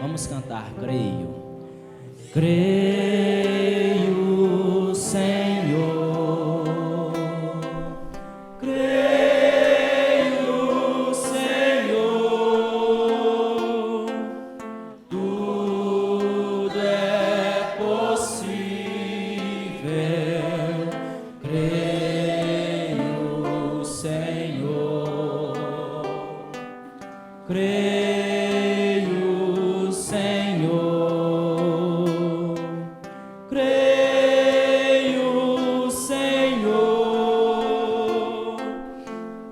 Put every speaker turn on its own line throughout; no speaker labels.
Vamos cantar, creio. Creio, Senhor. Creio, Senhor. Tudo é possível. Creio, Senhor. Creio, Senhor. Creio, Senhor.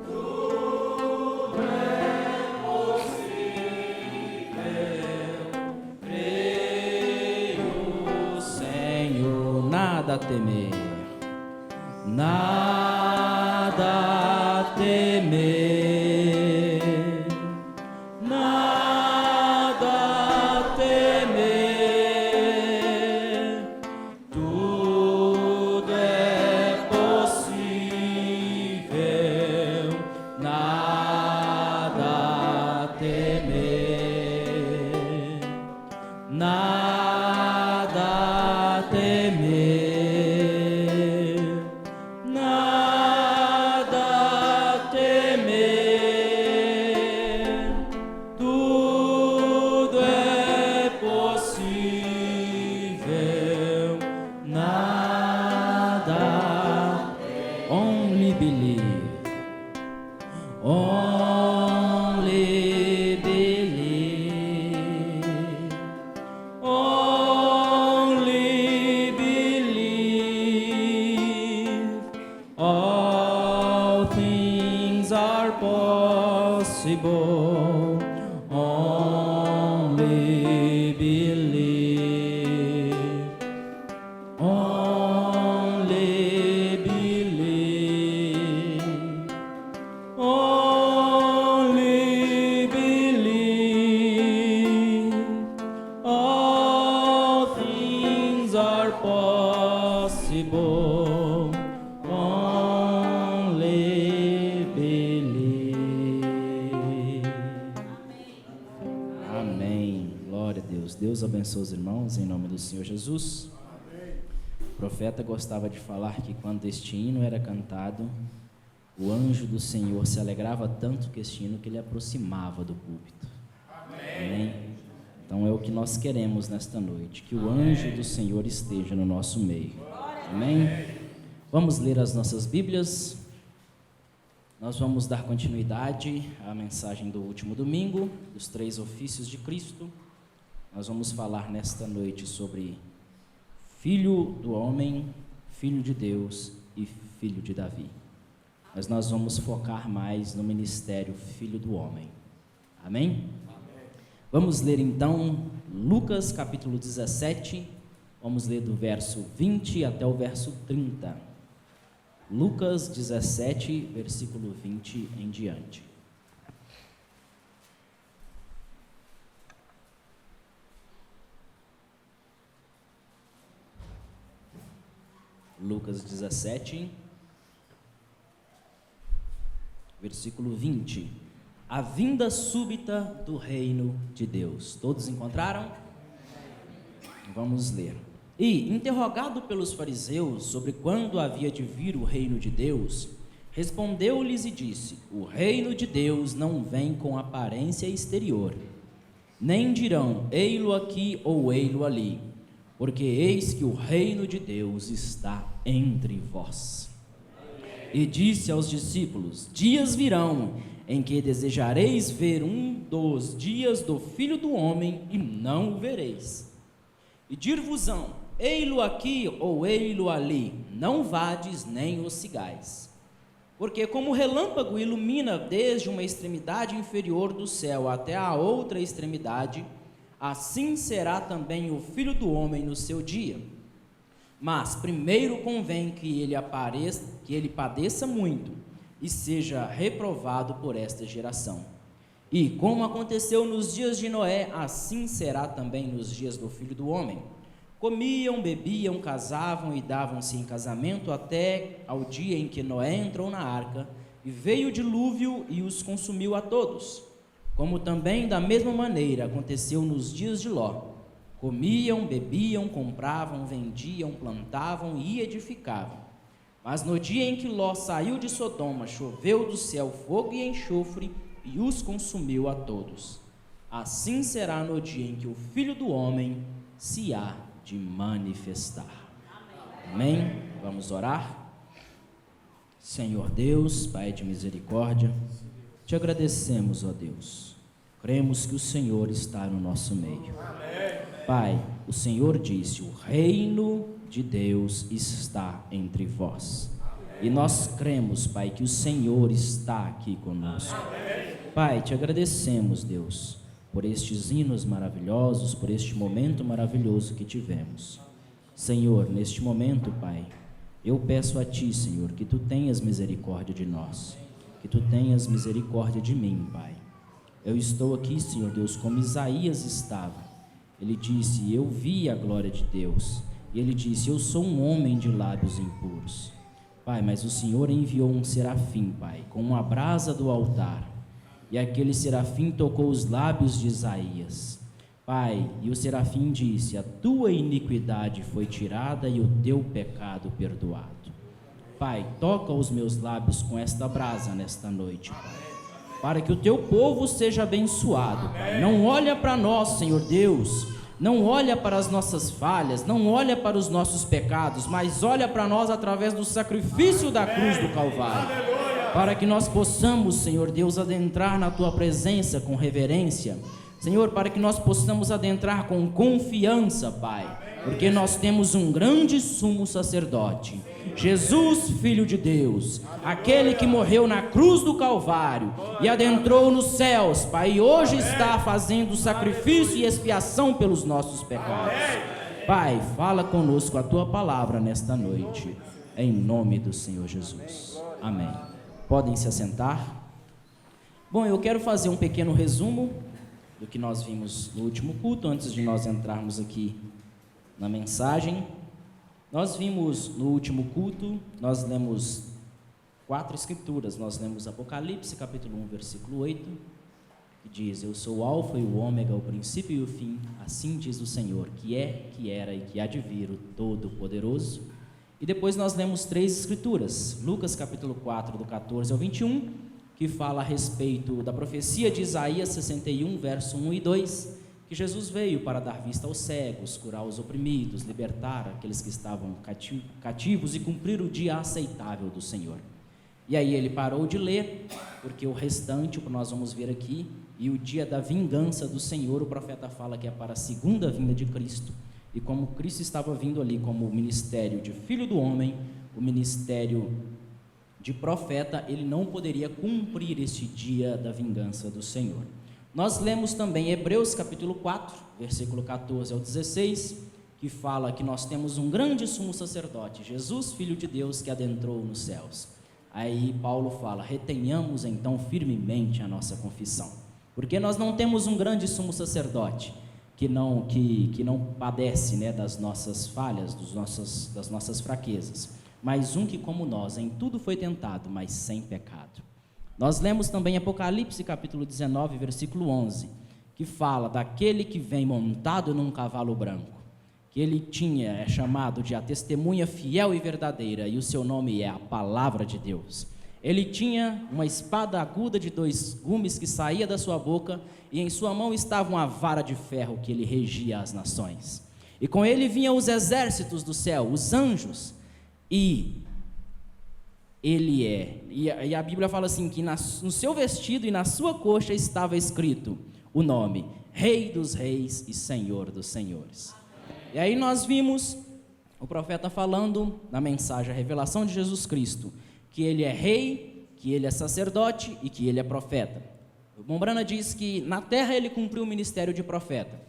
Tudo é possível. Creio, Senhor. Nada a temer. Nada a temer. Nada a temer. Tudo é possível. Nada a temer. Nada a temer. Nada a temer. Tudo é possível. Nada. Only believe. Only believe. Only believe. All things are possible. Only believe. Only believe. Only believe. All things are possible. Only believe. Amém. Glória a Deus. Deus abençoe os irmãos em nome do Senhor Jesus. O profeta gostava de falar que quando este hino era cantado, o anjo do Senhor se alegrava tanto com este hino que ele aproximava do púlpito. Amém. Então é o que nós queremos nesta noite, que o anjo do Senhor esteja no nosso meio. Amém. Vamos ler as nossas Bíblias. Nós vamos dar continuidade à mensagem do último domingo, dos 3 ofícios de Cristo. Nós vamos falar nesta noite sobre Filho do homem, Filho de Deus e Filho de Davi. Mas nós vamos focar mais no ministério Filho do homem. Amém? Vamos ler então Lucas capítulo 17, vamos ler do verso 20 até o verso 30. Lucas 17, versículo 20 em diante. Lucas 17, versículo 20. A vinda súbita do reino de Deus. Todos encontraram? Vamos ler. E, interrogado pelos fariseus sobre quando havia de vir o reino de Deus, respondeu-lhes e disse: o reino de Deus não vem com aparência exterior, nem dirão, ei-lo aqui ou ei-lo ali, porque eis que o reino de Deus está entre vós. E disse aos discípulos: dias virão em que desejareis ver um dos dias do Filho do Homem e não o vereis. E dir-vos-ão: ei-lo aqui ou ei-lo ali, não vades nem os sigais. Porque como o relâmpago ilumina desde uma extremidade inferior do céu até a outra extremidade, assim será também o Filho do Homem no seu dia. Mas primeiro convém que ele padeça muito e seja reprovado por esta geração. E como aconteceu nos dias de Noé, assim será também nos dias do Filho do Homem. Comiam, bebiam, casavam e davam-se em casamento até ao dia em que Noé entrou na arca, e veio o dilúvio e os consumiu a todos. como também da mesma maneira aconteceu nos dias de Ló. Comiam, bebiam, compravam, vendiam, plantavam e edificavam. Mas no dia em que Ló saiu de Sodoma, choveu do céu fogo e enxofre e os consumiu a todos. Assim será no dia em que o Filho do Homem se há de manifestar. Amém? Vamos orar? Senhor Deus, Pai de misericórdia, te agradecemos, ó Deus. Cremos que o Senhor está no nosso meio. Pai, o Senhor disse: o reino de Deus está entre vós. E nós cremos, Pai, que o Senhor está aqui conosco. Pai, te agradecemos, Deus, por estes hinos maravilhosos, por este momento maravilhoso que tivemos. Senhor, neste momento, Pai, eu peço a Ti, Senhor, que Tu tenhas misericórdia de nós, que Tu tenhas misericórdia de mim, Pai. Eu estou aqui, Senhor Deus, como Isaías estava. Ele disse: eu vi a glória de Deus. E ele disse: eu sou um homem de lábios impuros. Pai, mas o Senhor enviou um serafim, Pai, com uma brasa do altar. E aquele serafim tocou os lábios de Isaías. Pai, e o serafim disse: a tua iniquidade foi tirada e o teu pecado perdoado. Pai, toca os meus lábios com esta brasa nesta noite, Pai, para que o teu povo seja abençoado, Pai. Não olha para nós, Senhor Deus, não olha para as nossas falhas, não olha para os nossos pecados, mas olha para nós através do sacrifício da cruz do Calvário, para que nós possamos, Senhor Deus, adentrar na tua presença com reverência, Senhor, para que nós possamos adentrar com confiança, Pai, porque nós temos um grande sumo sacerdote, Jesus, Filho de Deus, aquele que morreu na cruz do Calvário e adentrou nos céus, Pai, e hoje está fazendo sacrifício e expiação pelos nossos pecados. Pai, fala conosco a Tua palavra nesta noite, em nome do Senhor Jesus. Amém. Podem se assentar. Bom, eu quero fazer um pequeno resumo do que nós vimos no último culto, antes de nós entrarmos aqui na mensagem. Nós vimos no último culto, nós lemos 4 escrituras. Nós lemos Apocalipse, capítulo 1, versículo 8, que diz: eu sou o alfa e o ômega, o princípio e o fim, assim diz o Senhor, que é, que era e que há de vir, o Todo-Poderoso. E depois nós lemos 3 escrituras, Lucas capítulo 4, do 14 ao 21, que fala a respeito da profecia de Isaías 61, verso 1 e 2, que Jesus veio para dar vista aos cegos, curar os oprimidos, libertar aqueles que estavam cativos e cumprir o dia aceitável do Senhor. E aí ele parou de ler, porque o restante, o que nós vamos ver aqui, e o dia da vingança do Senhor, o profeta fala que é para a segunda vinda de Cristo. E como Cristo estava vindo ali como o ministério de Filho do Homem, o ministério de profeta, ele não poderia cumprir este dia da vingança do Senhor. Nós lemos também Hebreus capítulo 4, versículo 14 ao 16, que fala que nós temos um grande sumo sacerdote, Jesus, Filho de Deus, que adentrou nos céus. Aí Paulo fala: retenhamos então firmemente a nossa confissão, porque nós não temos um grande sumo sacerdote que não padece, né, das nossas falhas, das nossas fraquezas, mas um que, como nós, em tudo foi tentado, mas sem pecado. Nós lemos também Apocalipse capítulo 19, versículo 11, que fala daquele que vem montado num cavalo branco, que ele é chamado de a testemunha fiel e verdadeira, e o seu nome é a Palavra de Deus. Ele tinha uma espada aguda de 2 gumes que saía da sua boca, e em sua mão estava uma vara de ferro que ele regia as nações. E com ele vinham os exércitos do céu, os anjos, e a Bíblia fala assim, que no seu vestido e na sua coxa estava escrito o nome: Rei dos Reis e Senhor dos Senhores. E aí nós vimos o profeta falando na mensagem, a revelação de Jesus Cristo, que ele é rei, que ele é sacerdote e que ele é profeta. O Mombrana diz que na terra ele cumpriu o ministério de profeta.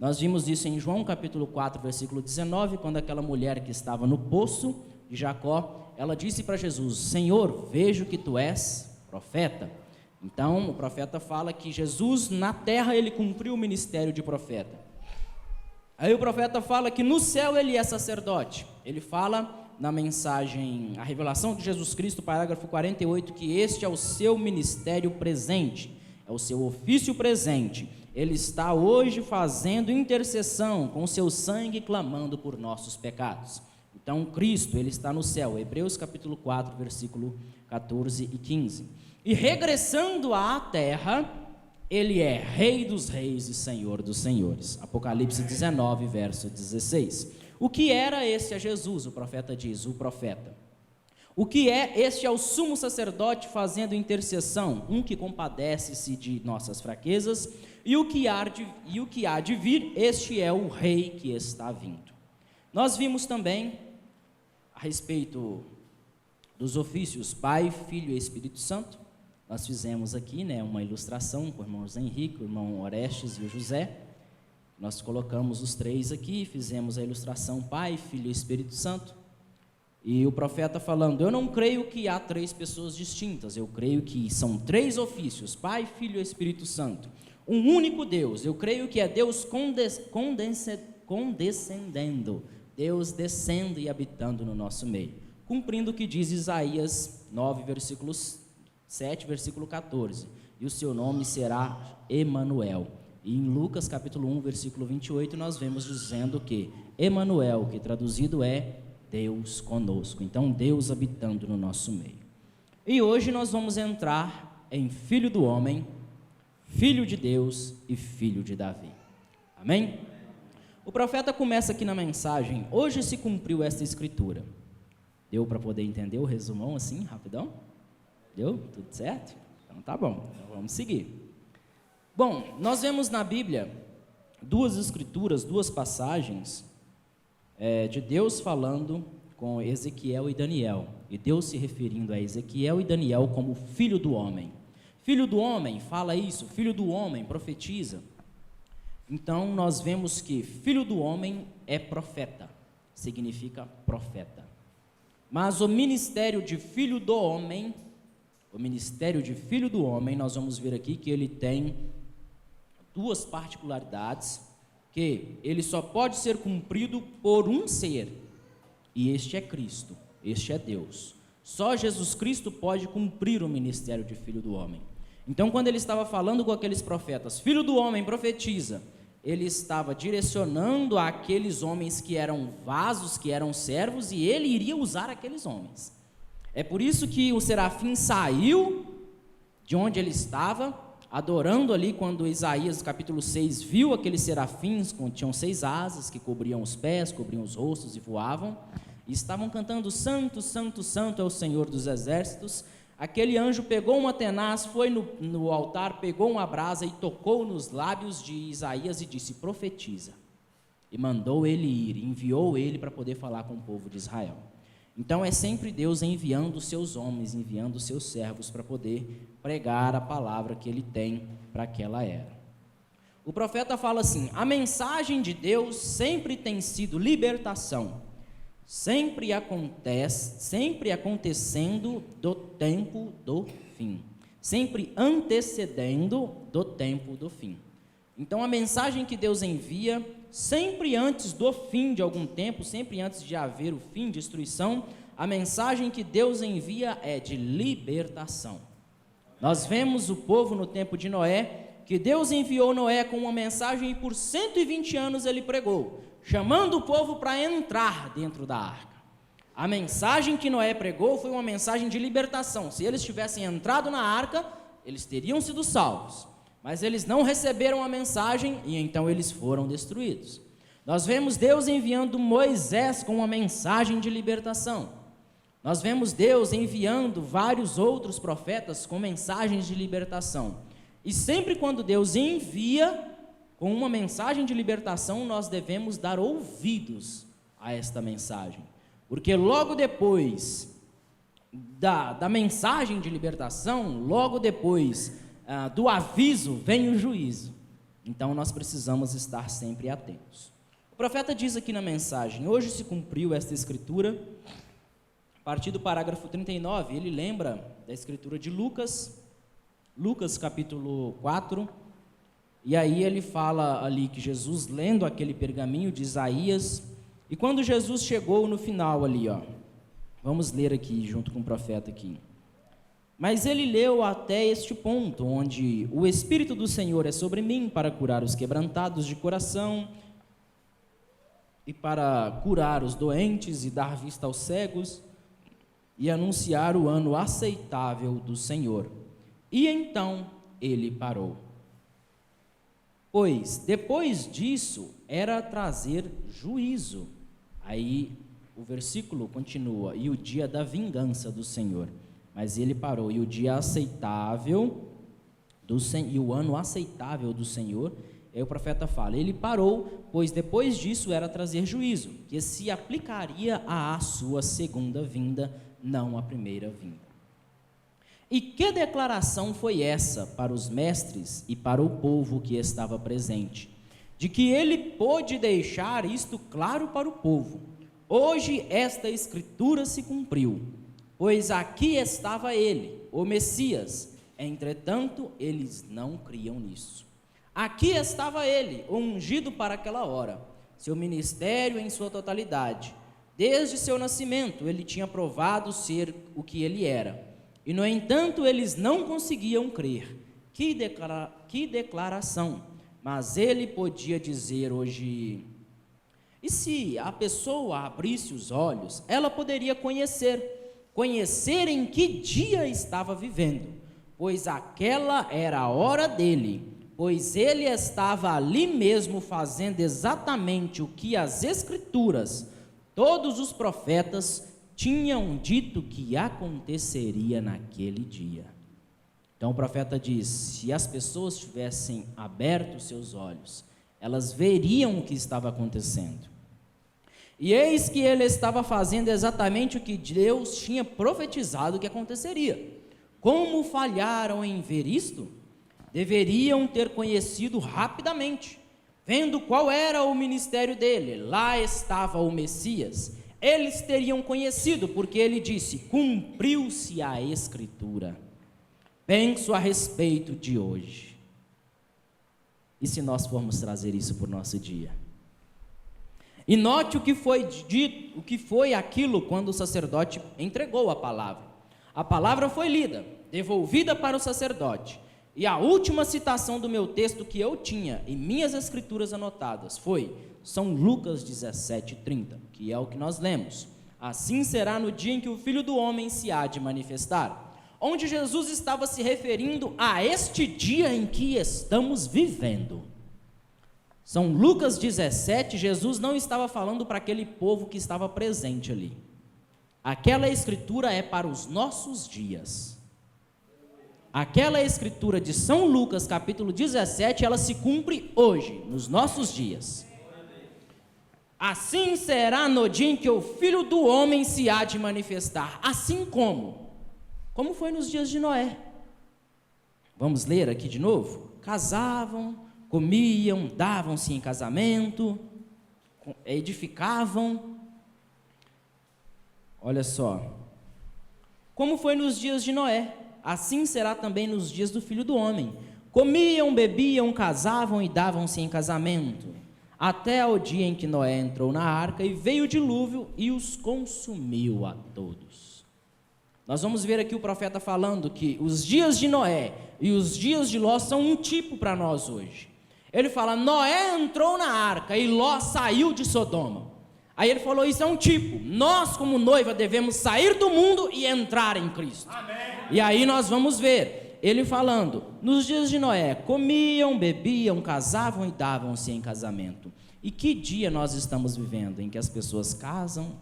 Nós vimos isso em João capítulo 4, versículo 19, quando aquela mulher que estava no poço de Jacó, ela disse para Jesus: Senhor, vejo que tu és profeta. Então o profeta fala que Jesus na terra ele cumpriu o ministério de profeta. Aí o profeta fala que no céu ele é sacerdote. Ele fala na mensagem, a revelação de Jesus Cristo, parágrafo 48, que este é o seu ministério presente. é o seu ofício presente. Ele está hoje fazendo intercessão com o seu sangue, clamando por nossos pecados. Então, Cristo, ele está no céu. Hebreus capítulo 4, versículo 14 e 15. E regressando à terra, ele é Rei dos reis e Senhor dos senhores. Apocalipse 19, verso 16. O que era esse a Jesus? O profeta diz, o profeta. O que é? Este é o sumo sacerdote fazendo intercessão, um que compadece-se de nossas fraquezas, e o que há de vir, este é o Rei que está vindo. Nós vimos também, a respeito dos ofícios Pai, Filho e Espírito Santo, nós fizemos aqui, uma ilustração com o irmão José Henrique, o irmão Orestes e o José. Nós colocamos os três aqui, fizemos a ilustração Pai, Filho e Espírito Santo. E o profeta falando, eu não creio que há três pessoas distintas, eu creio que são três ofícios, Pai, Filho e Espírito Santo. Um único Deus, eu creio que é Deus condescendendo, Deus descendo e habitando no nosso meio. Cumprindo o que diz Isaías 9, versículos 7, versículo 14. E o seu nome será Emanuel. E em Lucas capítulo 1, versículo 28, nós vemos dizendo que Emanuel, que traduzido é Deus conosco. Então, Deus habitando no nosso meio. E hoje nós vamos entrar em Filho do Homem, Filho de Deus e Filho de Davi. Amém? O profeta começa aqui na mensagem, hoje se cumpriu esta escritura. Deu para poder entender o resumão assim, rapidão? Deu? Tudo certo? Então tá bom, então vamos seguir. Bom, nós vemos na Bíblia duas escrituras, duas passagens de Deus falando com Ezequiel e Daniel, e Deus se referindo a Ezequiel e Daniel como filho do homem. Filho do homem, fala isso, filho do homem, profetiza. Então nós vemos que filho do homem é profeta, significa profeta. Mas o ministério de filho do homem, nós vamos ver aqui que ele tem duas particularidades, que ele só pode ser cumprido por um ser, e este é Cristo, este é Deus. Só Jesus Cristo pode cumprir o ministério de filho do homem. Então, quando ele estava falando com aqueles profetas, filho do homem, profetiza, ele estava direcionando àqueles homens que eram vasos, que eram servos, e ele iria usar aqueles homens. É por isso que o serafim saiu de onde ele estava, adorando ali, quando Isaías capítulo 6 viu aqueles serafins, tinham 6 asas, que cobriam os pés, cobriam os rostos e voavam, e estavam cantando, santo, santo, santo é o Senhor dos exércitos. Aquele anjo pegou uma tenaz, foi no altar, pegou uma brasa e tocou nos lábios de Isaías e disse, profetiza. E mandou ele ir, enviou ele para poder falar com o povo de Israel. Então é sempre Deus enviando os seus homens, enviando os seus servos para poder pregar a palavra que ele tem para aquela era. O profeta fala assim, a mensagem de Deus sempre tem sido libertação, sempre acontecendo do tempo do fim, sempre antecedendo do tempo do fim. Então a mensagem que Deus envia, sempre antes do fim de algum tempo, sempre antes de haver o fim, destruição, a mensagem que Deus envia é de libertação. Nós vemos o povo no tempo de Noé, que Deus enviou Noé com uma mensagem e por 120 anos ele pregou, chamando o povo para entrar dentro da arca. A mensagem que Noé pregou foi uma mensagem de libertação. Se eles tivessem entrado na arca, eles teriam sido salvos. Mas eles não receberam a mensagem e então eles foram destruídos. Nós vemos Deus enviando Moisés com uma mensagem de libertação. Nós vemos Deus enviando vários outros profetas com mensagens de libertação. E sempre quando Deus envia com uma mensagem de libertação, nós devemos dar ouvidos a esta mensagem. Porque logo depois da mensagem de libertação, logo depois do aviso vem o juízo. Então nós precisamos estar sempre atentos. O profeta diz aqui na mensagem, hoje se cumpriu esta escritura. A partir do parágrafo 39, ele lembra da escritura de Lucas capítulo 4, e aí ele fala ali que Jesus lendo aquele pergaminho de Isaías, e quando Jesus chegou no final ali, vamos ler aqui junto com o profeta aqui. Mas ele leu até este ponto, onde o Espírito do Senhor é sobre mim para curar os quebrantados de coração e para curar os doentes e dar vista aos cegos e anunciar o ano aceitável do Senhor. E então ele parou. Pois depois disso era trazer juízo. Aí o versículo continua, e o dia da vingança do Senhor. Mas ele parou, e o dia aceitável e o ano aceitável do Senhor. Aí o profeta fala, ele parou, pois depois disso era trazer juízo, que se aplicaria à sua segunda vinda, não à primeira vinda. E que declaração foi essa para os mestres e para o povo que estava presente? De que ele pôde deixar isto claro para o povo. Hoje esta escritura se cumpriu, pois aqui estava ele, o Messias. Entretanto, eles não criam nisso. Aqui estava ele, ungido para aquela hora, seu ministério em sua totalidade. Desde seu nascimento, ele tinha provado ser o que ele era. E, no entanto, eles não conseguiam crer. Que declaração! Mas ele podia dizer hoje... E se a pessoa abrisse os olhos, ela poderia conhecer em que dia estava vivendo, pois aquela era a hora dele, pois ele estava ali mesmo fazendo exatamente o que as Escrituras, todos os profetas, tinham dito que aconteceria naquele dia. Então o profeta diz, se as pessoas tivessem aberto seus olhos, elas veriam o que estava acontecendo. E eis que ele estava fazendo exatamente o que Deus tinha profetizado que aconteceria. Como falharam em ver isto? Deveriam ter conhecido rapidamente, vendo qual era o ministério dele. Lá estava o Messias. Eles teriam conhecido, porque ele disse, cumpriu-se a Escritura. Penso a respeito de hoje. E se nós formos trazer isso para o nosso dia? E note o que foi dito, o que foi aquilo quando o sacerdote entregou a palavra. A palavra foi lida, devolvida para o sacerdote. E a última citação do meu texto que eu tinha em minhas escrituras anotadas foi São Lucas 17:30, que é o que nós lemos. Assim será no dia em que o Filho do Homem se há de manifestar. Onde Jesus estava se referindo a este dia em que estamos vivendo. São Lucas 17, Jesus não estava falando para aquele povo que estava presente ali. Aquela escritura é para os nossos dias. Aquela escritura de São Lucas, capítulo 17, ela se cumpre hoje, nos nossos dias. Assim será no dia em que o Filho do Homem se há de manifestar. Assim como? Como foi nos dias de Noé. Vamos ler aqui de novo? Casavam, comiam, davam-se em casamento, edificavam. Olha só. Como foi nos dias de Noé, assim será também nos dias do Filho do Homem. Comiam, bebiam, casavam e davam-se em casamento, até ao dia em que Noé entrou na arca e veio o dilúvio e os consumiu a todos. Nós vamos ver aqui o profeta falando que os dias de Noé e os dias de Ló são um tipo para nós hoje. Ele fala, Noé entrou na arca e Ló saiu de Sodoma. Aí ele falou, isso é um tipo. Nós como noiva devemos sair do mundo e entrar em Cristo. Amém. E aí nós vamos ver, ele falando, nos dias de Noé, comiam, bebiam, casavam e davam-se em casamento. E que dia nós estamos vivendo? Em que as pessoas casam.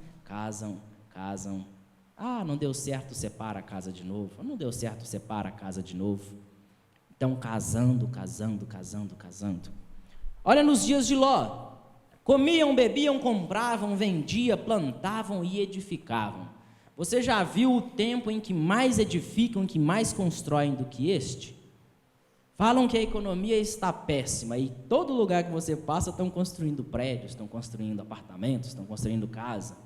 Ah, não deu certo, separa a casa de novo. Não deu certo, separa a casa de novo. Então, casando. Olha nos dias de Ló. Comiam, bebiam, compravam, vendiam, plantavam e edificavam. Você já viu o tempo em que mais edificam, em que mais constroem do que este? Falam que a economia está péssima e todo lugar que você passa estão construindo prédios, estão construindo apartamentos, estão construindo casa.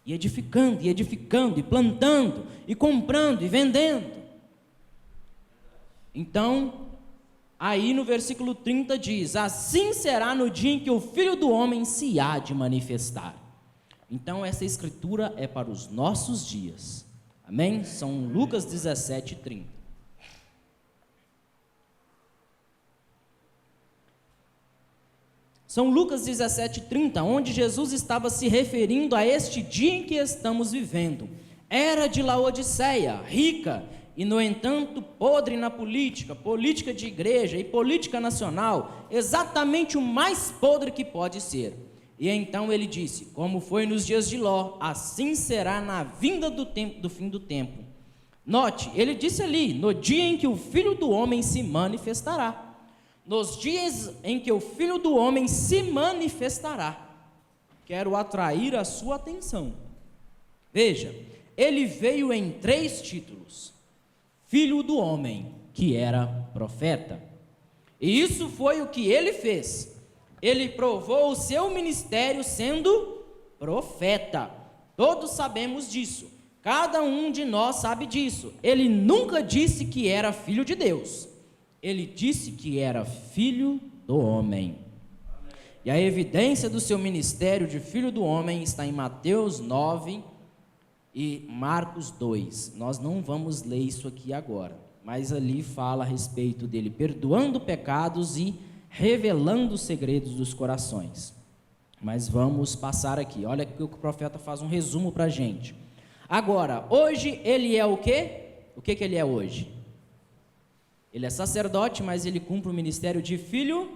E edificando, e plantando, e comprando, e vendendo. Então, aí no versículo 30 diz, assim será no dia em que o Filho do Homem se há de manifestar. Então essa escritura é para os nossos dias. Amém? São Lucas 17, 30. São Lucas 17, 30, onde Jesus estava se referindo a este dia em que estamos vivendo. Era de Laodiceia, rica, e no entanto podre na política de igreja e política nacional, exatamente o mais podre que pode ser. E então ele disse: como foi nos dias de Ló, assim será na vinda do fim do tempo. Note, ele disse ali, no dia em que o Filho do Homem se manifestará. Nos dias em que o Filho do Homem se manifestará. Quero atrair a sua atenção. Veja, ele veio em 3 títulos. Filho do Homem, que era profeta. E isso foi o que ele fez. Ele provou o seu ministério sendo profeta. Todos sabemos disso. Cada um de nós sabe disso. Ele nunca disse que era filho de Deus. Ele disse que era filho do homem. E a evidência do seu ministério de filho do homem está em Mateus 9 e Marcos 2. Nós não vamos ler isso aqui agora, mas ali fala a respeito dele perdoando pecados e revelando os segredos dos corações. Mas vamos passar aqui. Olha que o profeta faz um resumo para a gente. Agora, hoje ele é o quê? O que ele é hoje? Ele é sacerdote, mas ele cumpre o ministério de filho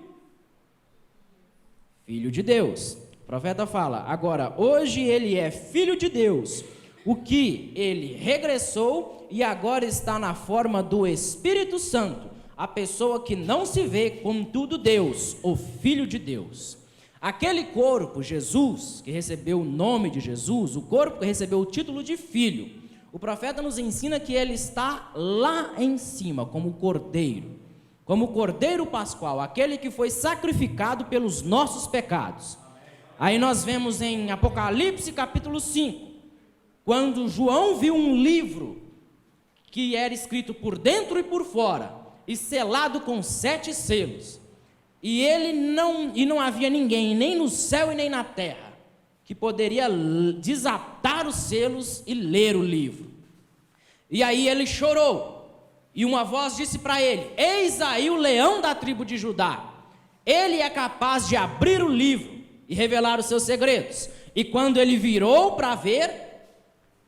de Deus. O profeta fala, agora, hoje ele é filho de Deus, o que ele regressou e agora está na forma do Espírito Santo, a pessoa que não se vê, contudo Deus, o Filho de Deus. Aquele corpo, Jesus, que recebeu o nome de Jesus, o corpo que recebeu o título de filho, o profeta nos ensina que ele está lá em cima, como cordeiro pascual, aquele que foi sacrificado pelos nossos pecados. Aí nós vemos em Apocalipse capítulo 5, quando João viu um livro que era escrito por dentro e por fora, e selado com 7 selos, e não havia ninguém, nem no céu e nem na terra, que poderia desatar os selos e ler o livro. E aí ele chorou, e uma voz disse para ele: eis aí o leão da tribo de Judá, ele é capaz de abrir o livro e revelar os seus segredos. E quando ele virou para ver,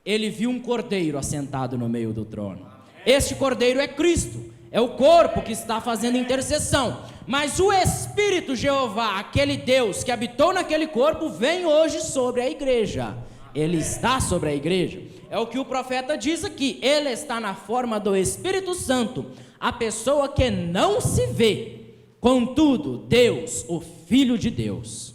ele viu um cordeiro assentado no meio do trono. Este cordeiro é Cristo, é o corpo que está fazendo intercessão, mas o Espírito Jeová, aquele Deus que habitou naquele corpo, vem hoje sobre a igreja. Ele está sobre a igreja, é o que o profeta diz aqui, ele está na forma do Espírito Santo, a pessoa que não se vê, contudo, Deus, o Filho de Deus.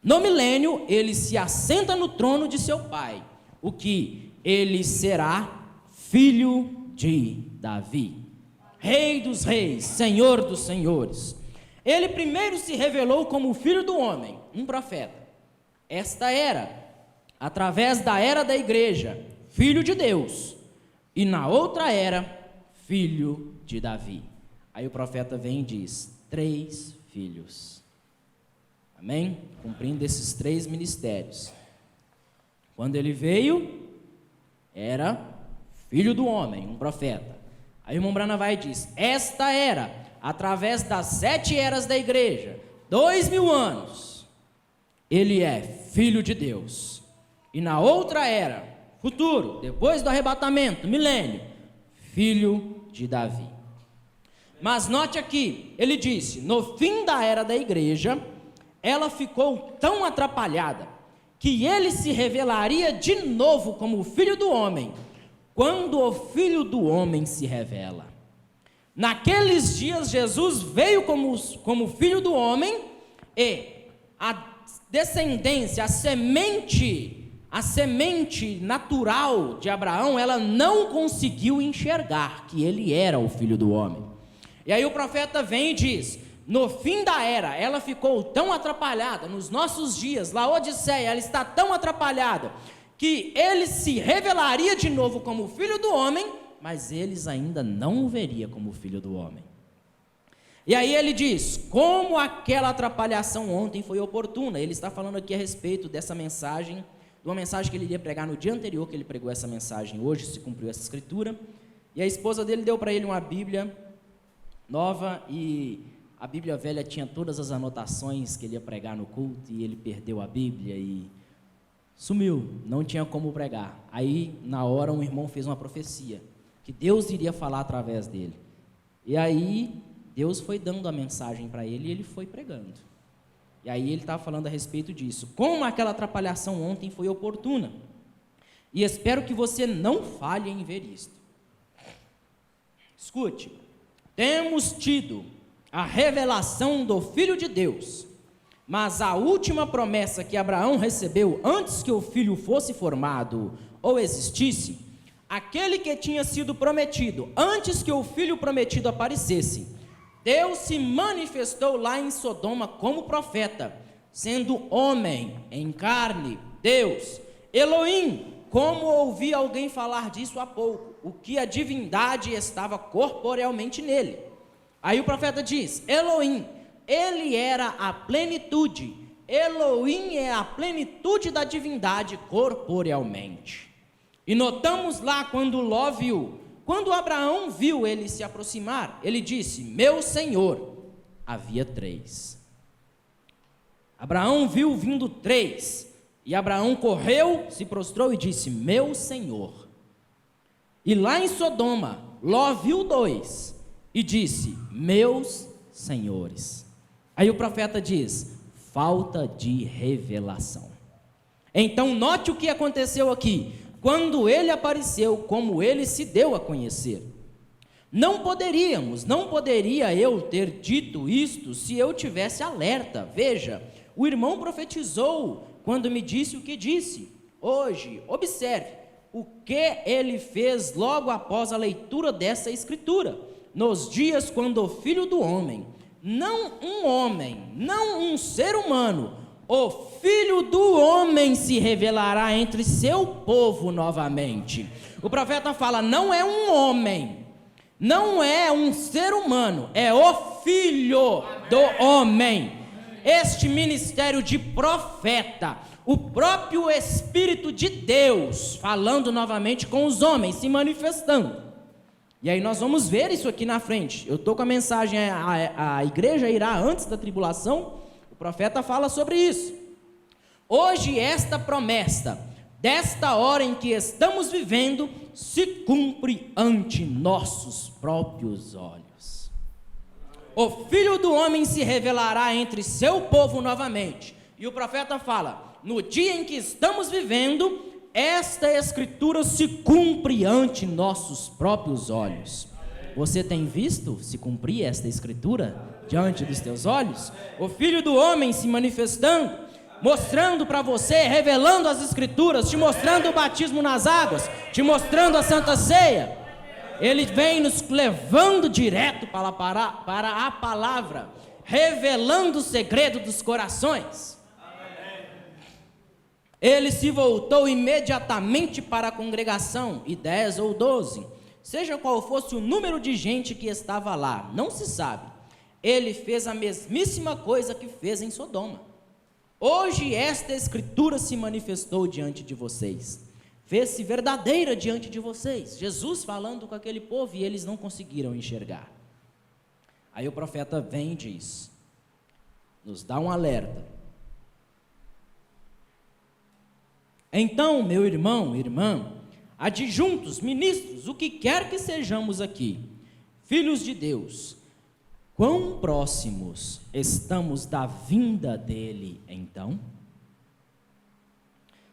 No milênio, ele se assenta no trono de seu pai, o que ele será filho de Davi, Rei dos reis, Senhor dos senhores. Ele primeiro se revelou como o Filho do homem, um profeta. Esta era, através da era da igreja, Filho de Deus, e na outra era, Filho de Davi. Aí o profeta vem e diz: 3 filhos. Amém? Cumprindo esses 3 ministérios. Quando ele veio, era filho do homem, um profeta. Aí o irmão Brana vai e diz: esta era, através das 7 eras da igreja, 2000 anos, ele é filho de Deus. E na outra era, futuro, depois do arrebatamento, milênio, filho de Davi. Mas note aqui, ele disse, no fim da era da igreja, ela ficou tão atrapalhada, que ele se revelaria de novo como o Filho do homem, quando o Filho do homem se revela. Naqueles dias, Jesus veio como Filho do homem, e a descendência, a semente natural de Abraão, ela não conseguiu enxergar que ele era o Filho do homem. E aí o profeta vem e diz, no fim da era, ela ficou tão atrapalhada, nos nossos dias, Laodiceia, ela está tão atrapalhada, que ele se revelaria de novo como Filho do homem, mas eles ainda não o veriam como Filho do homem. E aí ele diz, como aquela atrapalhação ontem foi oportuna. Ele está falando aqui a respeito dessa mensagem de uma mensagem que ele iria pregar no dia anterior que ele pregou essa mensagem. Hoje se cumpriu essa escritura. E a esposa dele deu para ele uma Bíblia nova, e a Bíblia velha tinha todas as anotações que ele ia pregar no culto, e ele perdeu a Bíblia e sumiu, não tinha como pregar. Aí, na hora, um irmão fez uma profecia, que Deus iria falar através dele. E aí, Deus foi dando a mensagem para ele e ele foi pregando. E aí ele estava falando a respeito disso. Como aquela atrapalhação ontem foi oportuna. E espero que você não falhe em ver isto. Escute, temos tido a revelação do Filho de Deus, mas a última promessa que Abraão recebeu antes que o filho fosse formado ou existisse, aquele que tinha sido prometido antes que o filho prometido aparecesse, Deus se manifestou lá em Sodoma como profeta, sendo homem em carne, Deus, Elohim, como ouvi alguém falar disso há pouco, o que a divindade estava corporealmente nele. Aí o profeta diz, Elohim, ele era a plenitude, Elohim é a plenitude da divindade corporealmente. E notamos lá quando Ló viu, quando Abraão viu ele se aproximar, ele disse, meu Senhor, havia 3. Abraão viu vindo 3, e Abraão correu, se prostrou e disse, meu Senhor. E lá em Sodoma, Ló viu 2, e disse, meus senhores. Aí o profeta diz, falta de revelação. Então note o que aconteceu aqui, quando ele apareceu, como ele se deu a conhecer. Não poderia eu ter dito isto se eu tivesse alerta. Veja, o irmão profetizou quando me disse o que disse. Hoje, observe o que ele fez logo após a leitura dessa escritura. Nos dias quando o Filho do Homem, não um homem, não um ser humano, o Filho do Homem se revelará entre seu povo novamente. O profeta fala, não é um homem, não é um ser humano, é o Filho do Homem. Este ministério de profeta, o próprio Espírito de Deus, falando novamente com os homens, se manifestando. E aí nós vamos ver isso aqui na frente. Eu estou com a mensagem, a igreja irá antes da tribulação, o profeta fala sobre isso. Hoje esta promessa, desta hora em que estamos vivendo, se cumpre ante nossos próprios olhos. O Filho do Homem se revelará entre seu povo novamente. E o profeta fala, no dia em que estamos vivendo, esta escritura se cumpre ante nossos próprios olhos. Você tem visto se cumprir esta escritura diante dos teus olhos? O Filho do Homem se manifestando, mostrando para você, revelando as escrituras, te mostrando o batismo nas águas, te mostrando a Santa Ceia. Ele vem nos levando direto para a palavra, revelando o segredo dos corações. Ele se voltou imediatamente para a congregação, e 10 ou 12, seja qual fosse o número de gente que estava lá, não se sabe. Ele fez a mesmíssima coisa que fez em Sodoma. Hoje esta escritura se manifestou diante de vocês, fez-se verdadeira diante de vocês. Jesus falando com aquele povo e eles não conseguiram enxergar. Aí o profeta vem e diz, nos dá um alerta. Então, meu irmão, irmã, adjuntos, ministros, o que quer que sejamos aqui, filhos de Deus, quão próximos estamos da vinda dele, então?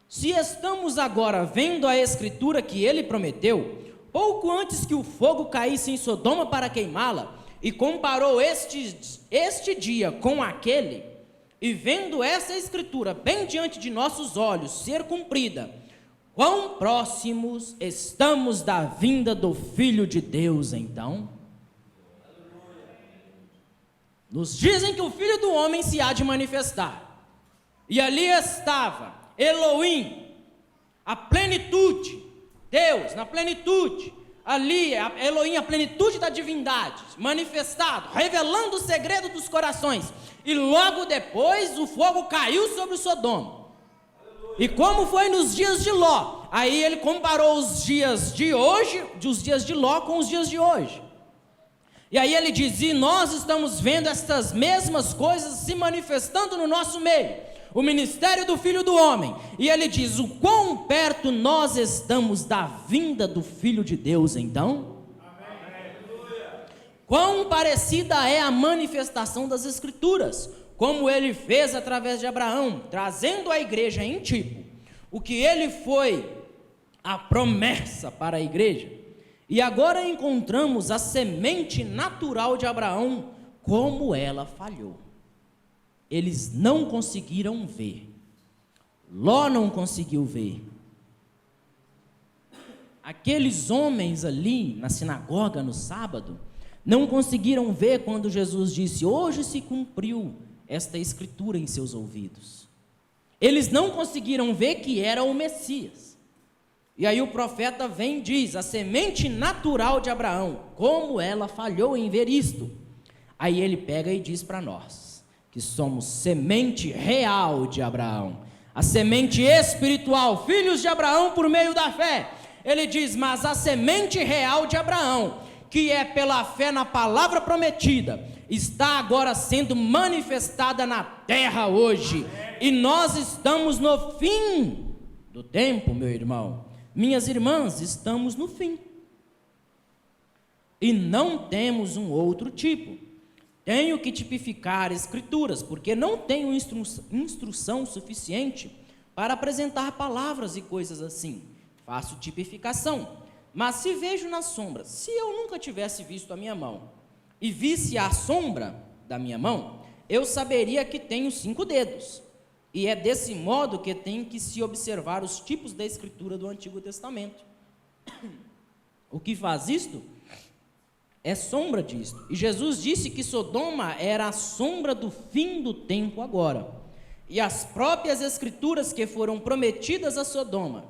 Se estamos agora vendo a escritura que ele prometeu, pouco antes que o fogo caísse em Sodoma para queimá-la, e comparou este dia com aquele, e vendo essa escritura bem diante de nossos olhos ser cumprida, quão próximos estamos da vinda do Filho de Deus, então? Nos dizem que o Filho do Homem se há de manifestar, e ali estava Elohim, a plenitude, Deus na plenitude, ali Elohim, a plenitude da divindade, manifestado, revelando o segredo dos corações, e logo depois o fogo caiu sobre Sodoma. E como foi nos dias de Ló? Aí ele comparou os dias de hoje, os dias de Ló com os dias de hoje. E aí ele diz, e nós estamos vendo estas mesmas coisas se manifestando no nosso meio, o ministério do Filho do Homem. E ele diz, o quão perto nós estamos da vinda do Filho de Deus então? Quão parecida é a manifestação das Escrituras, como ele fez através de Abraão, trazendo a igreja em tipo, o que ele foi a promessa para a igreja. E agora encontramos a semente natural de Abraão, como ela falhou. Eles não conseguiram ver. Ló não conseguiu ver. Aqueles homens ali na sinagoga no sábado, não conseguiram ver quando Jesus disse, hoje se cumpriu esta escritura em seus ouvidos. Eles não conseguiram ver que era o Messias. E aí o profeta vem e diz, a semente natural de Abraão, como ela falhou em ver isto. Aí ele pega e diz para nós, que somos semente real de Abraão, a semente espiritual, filhos de Abraão por meio da fé. Ele diz, mas a semente real de Abraão, que é pela fé na palavra prometida, está agora sendo manifestada na terra hoje. E nós estamos no fim do tempo, meu irmão. Minhas irmãs, estamos no fim. E não temos um outro tipo. Tenho que tipificar escrituras, porque não tenho instrução suficiente para apresentar palavras e coisas assim. Faço tipificação. Mas se vejo na sombra, se eu nunca tivesse visto a minha mão, e visse a sombra da minha mão, eu saberia que tenho 5 dedos. E é desse modo que tem que se observar os tipos da escritura do Antigo Testamento. O que faz isto é sombra disto. E Jesus disse que Sodoma era a sombra do fim do tempo agora. E as próprias escrituras que foram prometidas a Sodoma,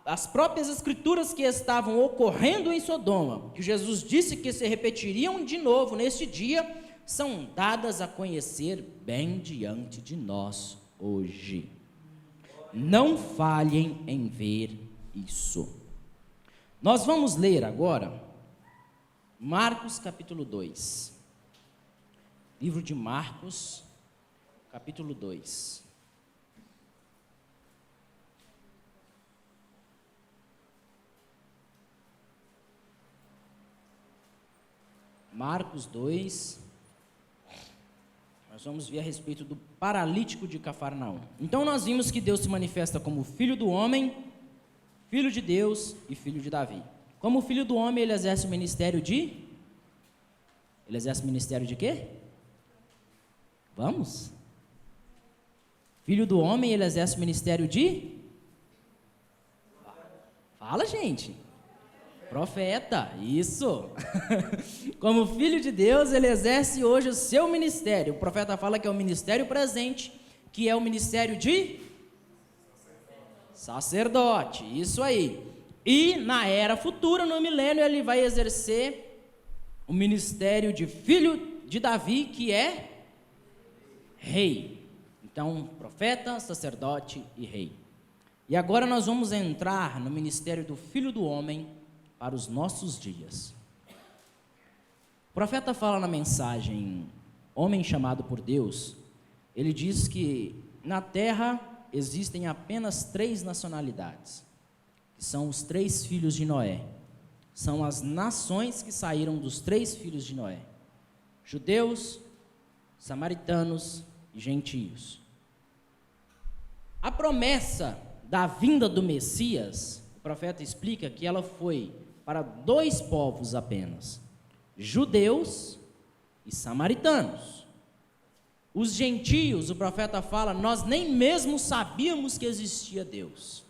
as próprias escrituras que estavam ocorrendo em Sodoma, que Jesus disse que se repetiriam de novo neste dia, são dadas a conhecer bem diante de nós hoje. Não falhem em ver isso. Nós vamos ler agora Marcos capítulo 2. Livro de Marcos, capítulo 2. Marcos 2. Nós vamos ver a respeito do paralítico de Cafarnaum. Então nós vimos que Deus se manifesta como Filho do homem, Filho de Deus e Filho de Davi. Como Filho do homem, ele exerce o ministério de... Ele exerce o ministério de quê? Vamos? Filho do homem, ele exerce o ministério de... Fala, gente. Profeta, isso. Como Filho de Deus, ele exerce hoje o seu ministério. O profeta fala que é o ministério presente, que é o ministério de sacerdote, isso aí. E na era futura, no milênio, ele vai exercer o ministério de filho de Davi, que é rei. Então, profeta, sacerdote e rei. E agora nós vamos entrar no ministério do Filho do homem para os nossos dias. O profeta fala na mensagem Homem Chamado por Deus, ele diz que na terra existem apenas 3 nacionalidades, que são os 3 filhos de Noé. São as nações que saíram dos 3 filhos de Noé: judeus, samaritanos e gentios. A promessa da vinda do Messias, o profeta explica que ela foi para 2 povos apenas: judeus e samaritanos. Os gentios, o profeta fala, nós nem mesmo sabíamos que existia Deus.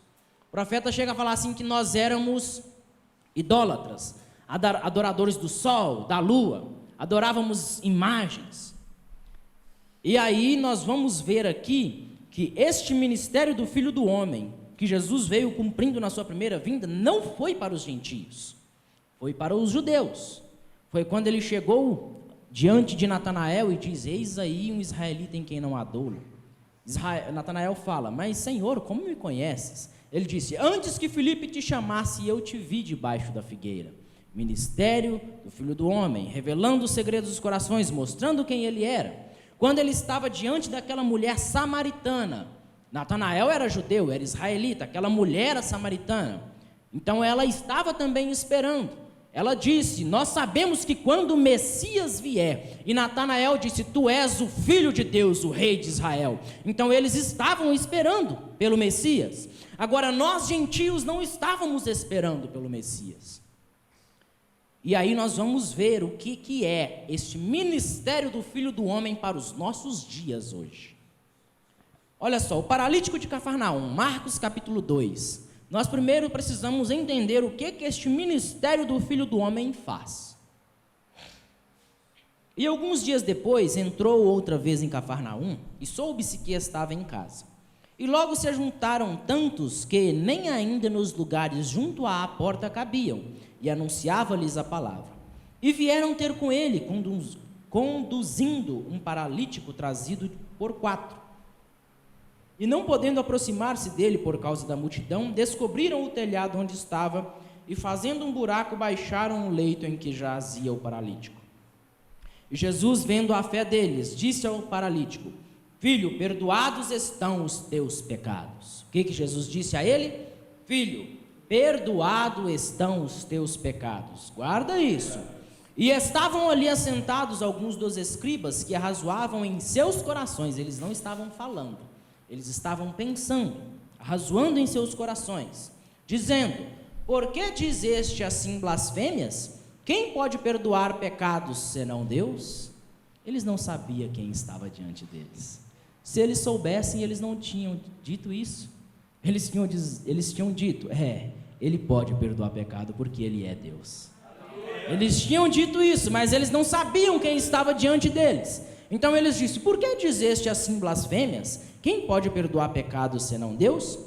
O profeta chega a falar assim que nós éramos idólatras, adoradores do sol, da lua, adorávamos imagens. E aí nós vamos ver aqui que este ministério do Filho do Homem, que Jesus veio cumprindo na sua primeira vinda, não foi para os gentios, foi para os judeus. Foi quando ele chegou diante de Natanael e diz: eis aí um israelita em quem não há dolo. Natanael fala: mas Senhor, como me conheces? Ele disse: antes que Filipe te chamasse, eu te vi debaixo da figueira. Ministério do Filho do Homem, revelando os segredos dos corações, mostrando quem ele era. Quando ele estava diante daquela mulher samaritana, Natanael era judeu, era israelita, aquela mulher era samaritana, então ela estava também esperando. Ela disse: nós sabemos que quando o Messias vier, e Natanael disse: tu és o Filho de Deus, o Rei de Israel. Então eles estavam esperando pelo Messias. Agora nós gentios não estávamos esperando pelo Messias. E aí nós vamos ver o que é este ministério do Filho do Homem para os nossos dias hoje. Olha só, o paralítico de Cafarnaum, Marcos capítulo 2. Nós primeiro precisamos entender o que este ministério do Filho do Homem faz. E alguns dias depois entrou outra vez em Cafarnaum e soube-se que estava em casa. E logo se juntaram tantos que nem ainda nos lugares junto à porta cabiam, e anunciava-lhes a palavra. E vieram ter com ele, conduzindo um paralítico trazido por 4. E não podendo aproximar-se dele por causa da multidão, descobriram o telhado onde estava, e fazendo um buraco, baixaram o leito em que jazia o paralítico. E Jesus, vendo a fé deles, disse ao paralítico: filho, perdoados estão os teus pecados. O que Jesus disse a ele? Filho, perdoado estão os teus pecados. Guarda isso. E estavam ali assentados alguns dos escribas que arrazoavam em seus corações. Eles não estavam falando, eles estavam pensando, arrazoando em seus corações, dizendo: por que dizeste assim blasfêmias? Quem pode perdoar pecados senão Deus? Eles não sabiam quem estava diante deles. Se eles soubessem, eles não tinham dito isso. Eles tinham dito: ele pode perdoar pecado porque ele é Deus. Eles tinham dito isso, mas eles não sabiam quem estava diante deles. Então eles disseram: por que dizeste assim blasfêmias? Quem pode perdoar pecados senão Deus?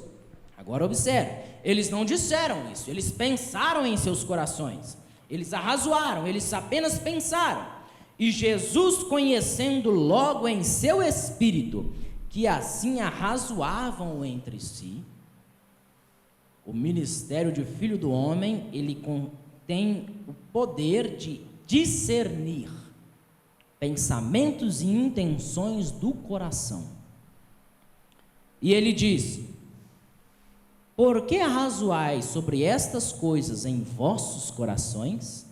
Agora observe, eles não disseram isso, eles pensaram em seus corações, eles arrazoaram, eles apenas pensaram. E Jesus, conhecendo logo em seu espírito que assim arrazoavam entre si, o ministério de Filho do Homem, ele tem o poder de discernir pensamentos e intenções do coração. E ele diz: por que arrazoais sobre estas coisas em vossos corações?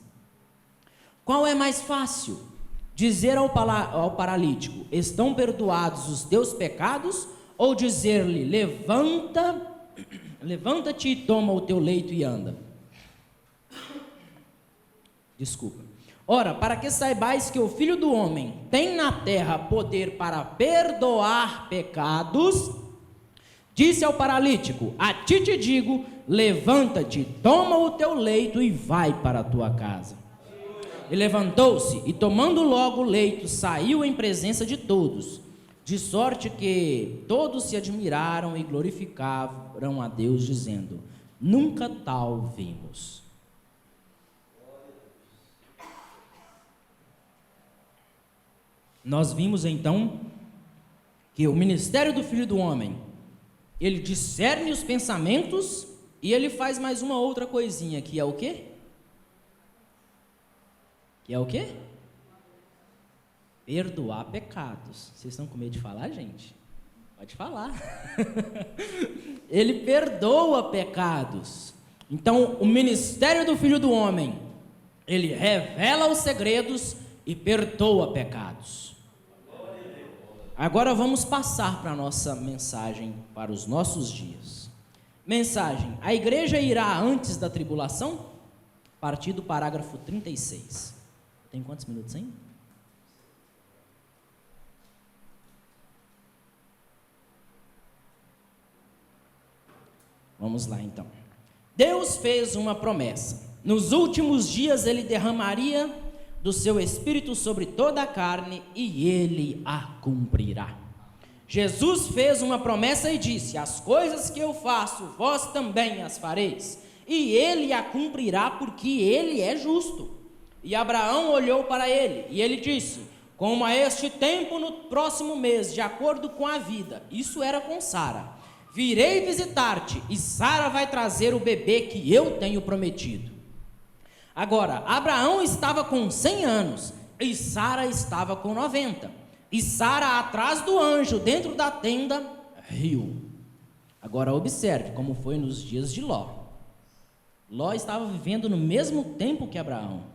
Qual é mais fácil? Dizer ao paralítico: estão perdoados os teus pecados? Ou dizer-lhe: levanta-te e toma o teu leito e anda? Desculpa. Ora, para que saibais que o Filho do Homem tem na terra poder para perdoar pecados, disse ao paralítico: a ti te digo, levanta-te, toma o teu leito e vai para a tua casa. E levantou-se, e tomando logo o leito, saiu em presença de todos, de sorte que todos se admiraram e glorificaram a Deus, dizendo: nunca tal vimos. Nós vimos então que o ministério do Filho do Homem, ele discerne os pensamentos e ele faz mais uma outra coisinha, que é o quê? Que é o quê? Perdoar pecados. Vocês estão com medo de falar, gente? Pode falar. Ele perdoa pecados. Então, o ministério do Filho do Homem, ele revela os segredos e perdoa pecados. Agora vamos passar para a nossa mensagem para os nossos dias. Mensagem: a igreja irá antes da tribulação? A partir do parágrafo 36. Tem quantos minutos ainda? Vamos lá então. Deus fez uma promessa: nos últimos dias ele derramaria do seu Espírito sobre toda a carne, e ele a cumprirá. Jesus fez uma promessa e disse: as coisas que eu faço, vós também as fareis, e ele a cumprirá, porque ele é justo. E Abraão olhou para ele, e ele disse: como a este tempo no próximo mês, de acordo com a vida, isso era com Sara, virei visitar-te, e Sara vai trazer o bebê que eu tenho prometido. Agora, Abraão estava com 100 anos, e Sara estava com 90, e Sara atrás do anjo, dentro da tenda, riu. Agora observe como foi nos dias de Ló. Ló estava vivendo no mesmo tempo que Abraão.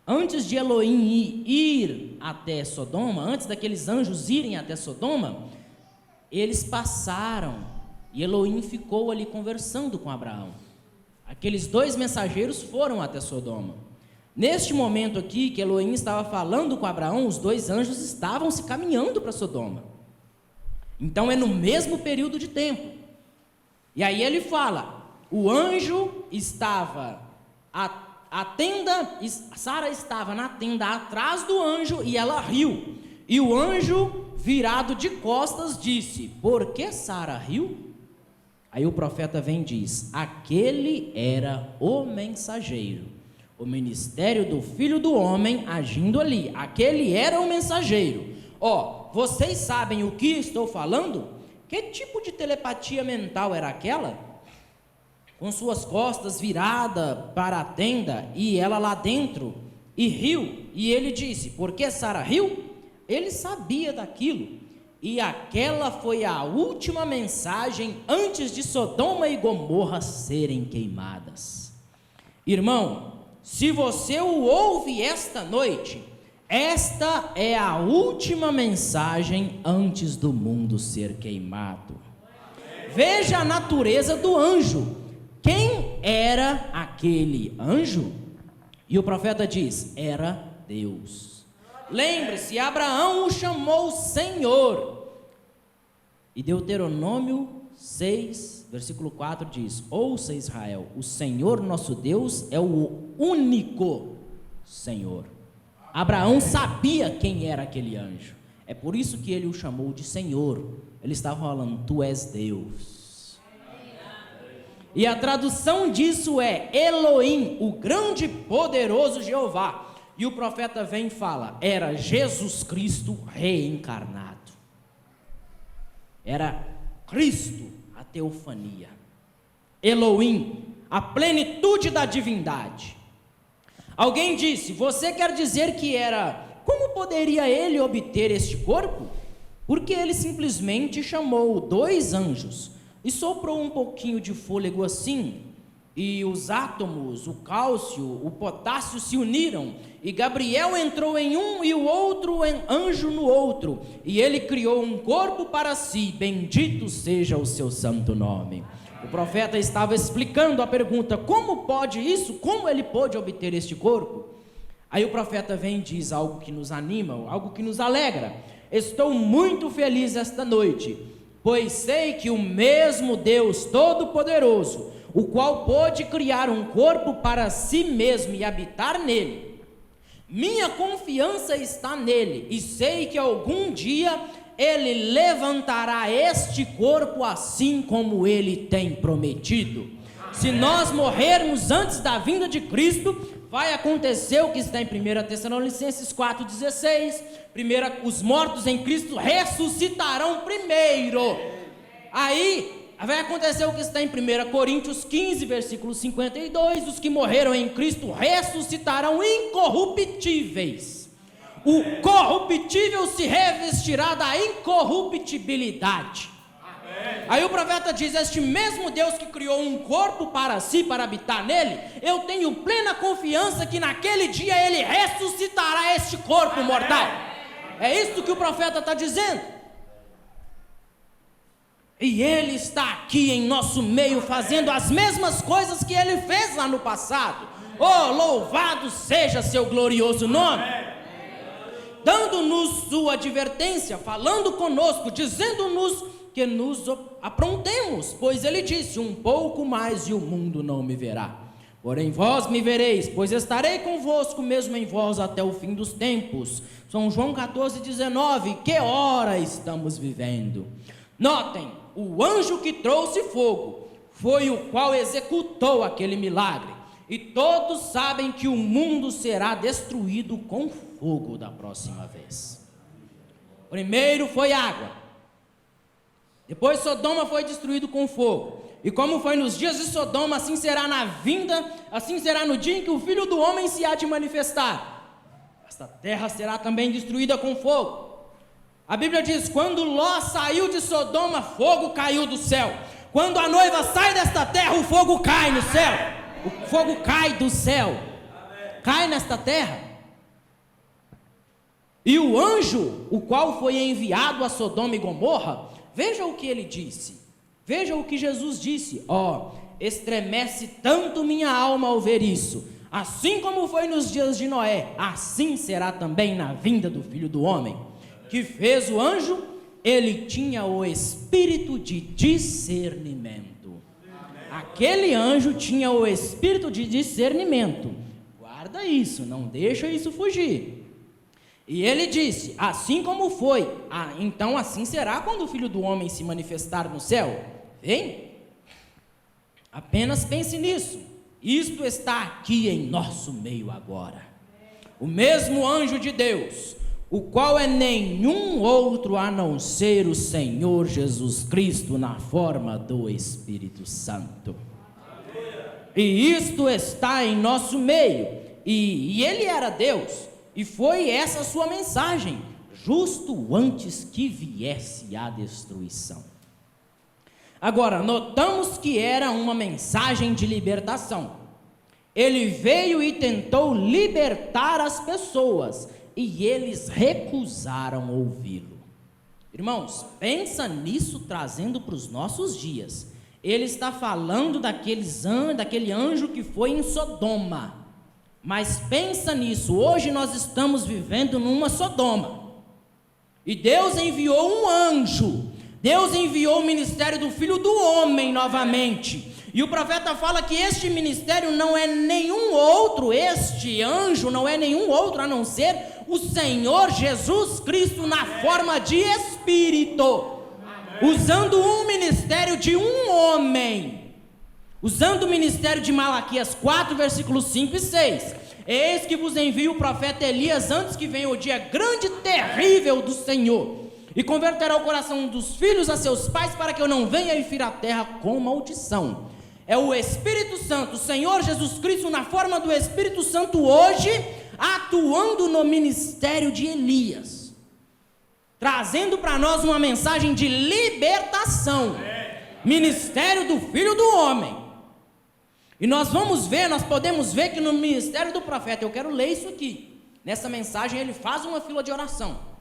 Antes de Elohim ir até Sodoma, antes daqueles anjos irem até Sodoma, eles passaram, e Elohim ficou ali conversando com Abraão. Aqueles 2 mensageiros foram até Sodoma. Neste momento aqui que Elohim estava falando com Abraão, os 2 anjos estavam se caminhando para Sodoma. Então é no mesmo período de tempo. E aí ele fala, o anjo estava, a tenda, Sara estava na tenda atrás do anjo e ela riu. E o anjo, virado de costas, disse, por que Sara riu? Aí o profeta vem e diz, aquele era o mensageiro. O ministério do Filho do Homem agindo ali, aquele era o mensageiro. Vocês sabem o que estou falando? Que tipo de telepatia mental era aquela? Com suas costas viradas para a tenda, e ela lá dentro, e riu, e ele disse, por que Sara riu? Ele sabia daquilo, e aquela foi a última mensagem antes de Sodoma e Gomorra serem queimadas. Irmão, se você o ouve esta noite, esta é a última mensagem antes do mundo ser queimado. Veja a natureza do anjo. Quem era aquele anjo? E o profeta diz, era Deus. Lembre-se, Abraão o chamou Senhor. E Deuteronômio 6, versículo 4 diz, ouça Israel, o Senhor nosso Deus é o único Senhor. Abraão sabia quem era aquele anjo. É por isso que ele o chamou de Senhor. Ele estava falando, tu és Deus. E a tradução disso é Elohim, o grande e poderoso Jeová. E o profeta vem e fala, era Jesus Cristo reencarnado. Era Cristo, a teofania. Elohim, a plenitude da divindade. Alguém disse, você quer dizer que era, como poderia ele obter este corpo? Porque ele simplesmente chamou 2 anjos e soprou um pouquinho de fôlego assim, e os átomos, o cálcio, o potássio se uniram, e Gabriel entrou em um e o outro anjo no outro, e ele criou um corpo para si, bendito seja o seu santo nome. O profeta estava explicando a pergunta, como pode isso? Como ele pôde obter este corpo? Aí o profeta vem e diz algo que nos anima, algo que nos alegra. Estou muito feliz esta noite, pois sei que o mesmo Deus Todo-Poderoso, o qual pôde criar um corpo para si mesmo e habitar nele, minha confiança está nele, e sei que algum dia ele levantará este corpo assim como ele tem prometido. Se nós morrermos antes da vinda de Cristo, vai acontecer o que está em 1 Tessalonicenses 4,16. Os mortos em Cristo ressuscitarão primeiro. Aí vai acontecer o que está em 1 Coríntios 15, versículo 52, os que morreram em Cristo ressuscitarão incorruptíveis. O corruptível se revestirá da incorruptibilidade. Aí o profeta diz, este mesmo Deus que criou um corpo para si, para habitar nele, eu tenho plena confiança que naquele dia ele ressuscitará este corpo mortal. É isso que o profeta está dizendo. E ele está aqui em nosso meio fazendo as mesmas coisas que ele fez lá no passado. Oh, louvado seja seu glorioso nome. Dando-nos sua advertência, falando conosco, dizendo-nos que nos aprontemos, pois ele disse, um pouco mais e o mundo não me verá. Porém vós me vereis, pois estarei convosco mesmo em vós até o fim dos tempos. São João 14,19, que hora estamos vivendo? Notem, o anjo que trouxe fogo foi o qual executou aquele milagre. E todos sabem que o mundo será destruído com fogo da próxima vez. Primeiro foi água. Depois Sodoma foi destruído com fogo. E como foi nos dias de Sodoma, assim será na vinda, assim será no dia em que o Filho do Homem se há de manifestar. Esta terra será também destruída com fogo. A Bíblia diz, quando Ló saiu de Sodoma, fogo caiu do céu. Quando a noiva sai desta terra, o fogo cai no céu. O fogo cai do céu. Cai nesta terra. E o anjo, o qual foi enviado a Sodoma e Gomorra, veja o que ele disse. Veja o que Jesus disse. Estremece tanto minha alma ao ver isso. Assim como foi nos dias de Noé, assim será também na vinda do Filho do Homem. Que fez o anjo? Ele tinha o espírito de discernimento. Aquele anjo tinha o espírito de discernimento. Guarda isso, não deixa isso fugir. E ele disse, assim como foi, então assim será quando o Filho do Homem se manifestar no céu. Vem? Apenas pense nisso. Isto está aqui em nosso meio agora. O mesmo anjo de Deus, o qual é nenhum outro a não ser o Senhor Jesus Cristo na forma do Espírito Santo. E isto está em nosso meio. E ele era Deus. E foi essa a sua mensagem, justo antes que viesse a destruição. Agora, notamos que era uma mensagem de libertação. Ele veio e tentou libertar as pessoas, e eles recusaram ouvi-lo. Irmãos, pensa nisso trazendo para os nossos dias. Ele está falando daquele anjo que foi em Sodoma. Mas pensa nisso, hoje nós estamos vivendo numa Sodoma. E Deus enviou um anjo. Deus enviou o ministério do Filho do Homem novamente. E o profeta fala que este ministério não é nenhum outro, este anjo não é nenhum outro a não ser o Senhor Jesus Cristo na forma de Espírito. Usando um ministério de um homem. Usando o ministério de Malaquias 4, versículos 5 e 6. Eis que vos envio o profeta Elias antes que venha o dia grande e terrível do Senhor. E converterá o coração dos filhos a seus pais, para que eu não venha e fira a terra com maldição. É o Espírito Santo, o Senhor Jesus Cristo na forma do Espírito Santo hoje, atuando no ministério de Elias, trazendo para nós uma mensagem de libertação. Ministério do Filho do Homem. E nós podemos ver que no ministério do profeta, eu quero ler isso aqui, nessa mensagem ele faz uma fila de oração.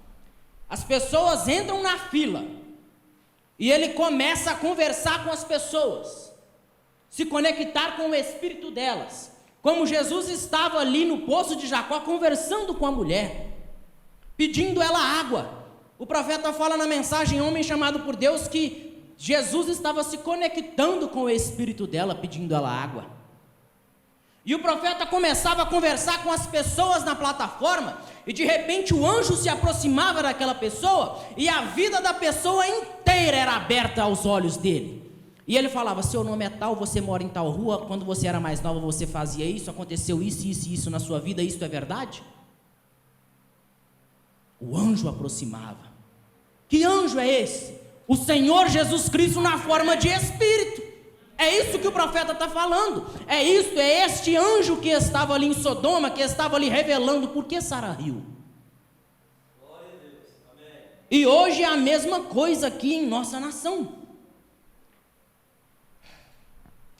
As pessoas entram na fila, e ele começa a conversar com as pessoas, se conectar com o espírito delas, como Jesus estava ali no poço de Jacó, conversando com a mulher, pedindo ela água. O profeta fala na mensagem, homem chamado por Deus, que Jesus estava se conectando com o espírito dela, pedindo ela água. E o profeta começava a conversar com as pessoas na plataforma, e de repente o anjo se aproximava daquela pessoa, e a vida da pessoa inteira era aberta aos olhos dele. E ele falava, seu nome é tal, você mora em tal rua, quando você era mais nova você fazia isso, aconteceu isso, isso e isso na sua vida, isso é verdade? O anjo aproximava. Que anjo é esse? O Senhor Jesus Cristo na forma de Espírito. É isso que o profeta está falando. É este anjo que estava ali em Sodoma, que estava ali revelando por que Sara riu. Glória a Deus. Amém. E hoje é a mesma coisa aqui em nossa nação.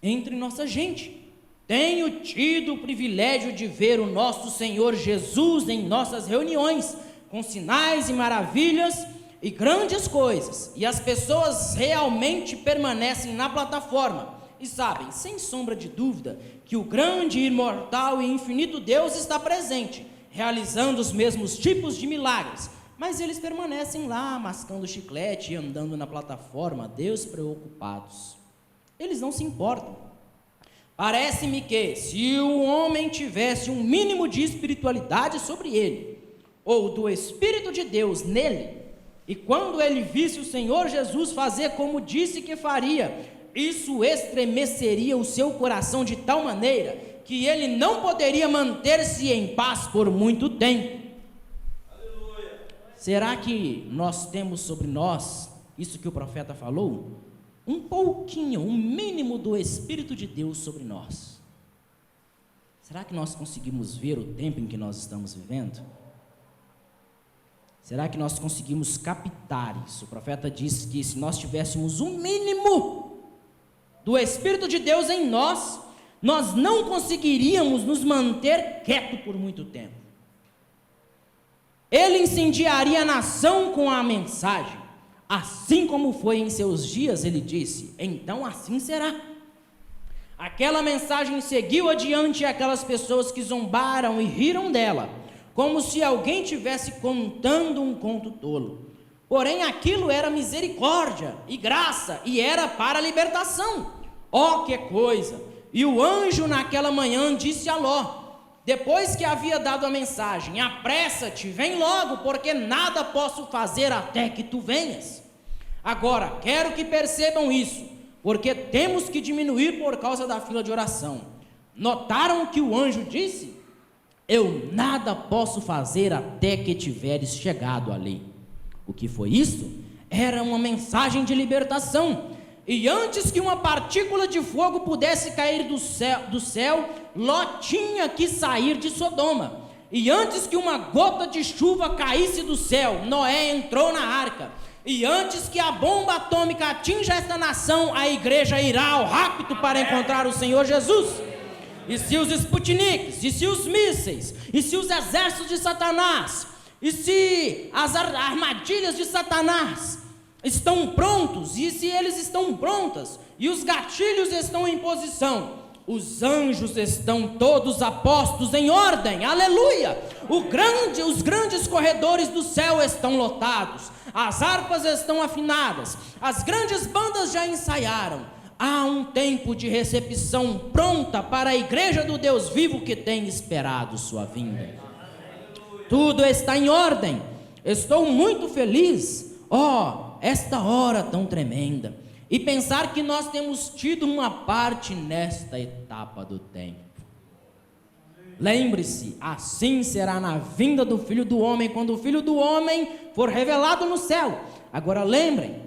Entre nossa gente. Tenho tido o privilégio de ver o nosso Senhor Jesus em nossas reuniões, com sinais e maravilhas e grandes coisas, e as pessoas realmente permanecem na plataforma e sabem, sem sombra de dúvida, que o grande, imortal e infinito Deus está presente, realizando os mesmos tipos de milagres, mas eles permanecem lá, mascando chiclete e andando na plataforma, despreocupados. Eles não se importam. Parece-me que, se o homem tivesse um mínimo de espiritualidade sobre ele, ou do Espírito de Deus nele, e quando ele visse o Senhor Jesus fazer como disse que faria, isso estremeceria o seu coração de tal maneira que ele não poderia manter-se em paz por muito tempo. Aleluia. Será que nós temos sobre nós, isso que o profeta falou, um pouquinho, um mínimo do Espírito de Deus sobre nós? Será que nós conseguimos ver o tempo em que nós estamos vivendo? Será que nós conseguimos captar isso? O profeta diz que se nós tivéssemos um mínimo do Espírito de Deus em nós, nós não conseguiríamos nos manter quietos por muito tempo. Ele incendiaria a nação com a mensagem, assim como foi em seus dias, ele disse, então assim será. Aquela mensagem seguiu adiante aquelas pessoas que zombaram e riram dela, como se alguém estivesse contando um conto tolo. Porém, aquilo era misericórdia e graça, e era para a libertação. Oh, que coisa! E o anjo naquela manhã disse a Ló, depois que havia dado a mensagem, apressa-te, vem logo, porque nada posso fazer até que tu venhas. Agora, quero que percebam isso, porque temos que diminuir por causa da fila de oração. Notaram que o anjo disse? Eu nada posso fazer até que tiveres chegado ali. O que foi isso? Era uma mensagem de libertação. E antes que uma partícula de fogo pudesse cair do céu, Ló tinha que sair de Sodoma. E antes que uma gota de chuva caísse do céu, Noé entrou na arca. E antes que a bomba atômica atinja esta nação, a igreja irá ao rapto para encontrar o Senhor Jesus. E se os Sputniks, e se os mísseis, e se os exércitos de Satanás, e se as armadilhas de Satanás estão prontos, e se eles estão prontas, e os gatilhos estão em posição, os anjos estão todos apostos em ordem, aleluia! Os grandes corredores do céu estão lotados, as harpas estão afinadas, as grandes bandas já ensaiaram. Há um tempo de recepção pronta para a igreja do Deus vivo que tem esperado sua vinda. Tudo está em ordem. Estou muito feliz. Esta hora tão tremenda. E pensar que nós temos tido uma parte nesta etapa do tempo. Lembre-se, assim será na vinda do Filho do Homem, quando o Filho do Homem for revelado no céu. Agora lembrem,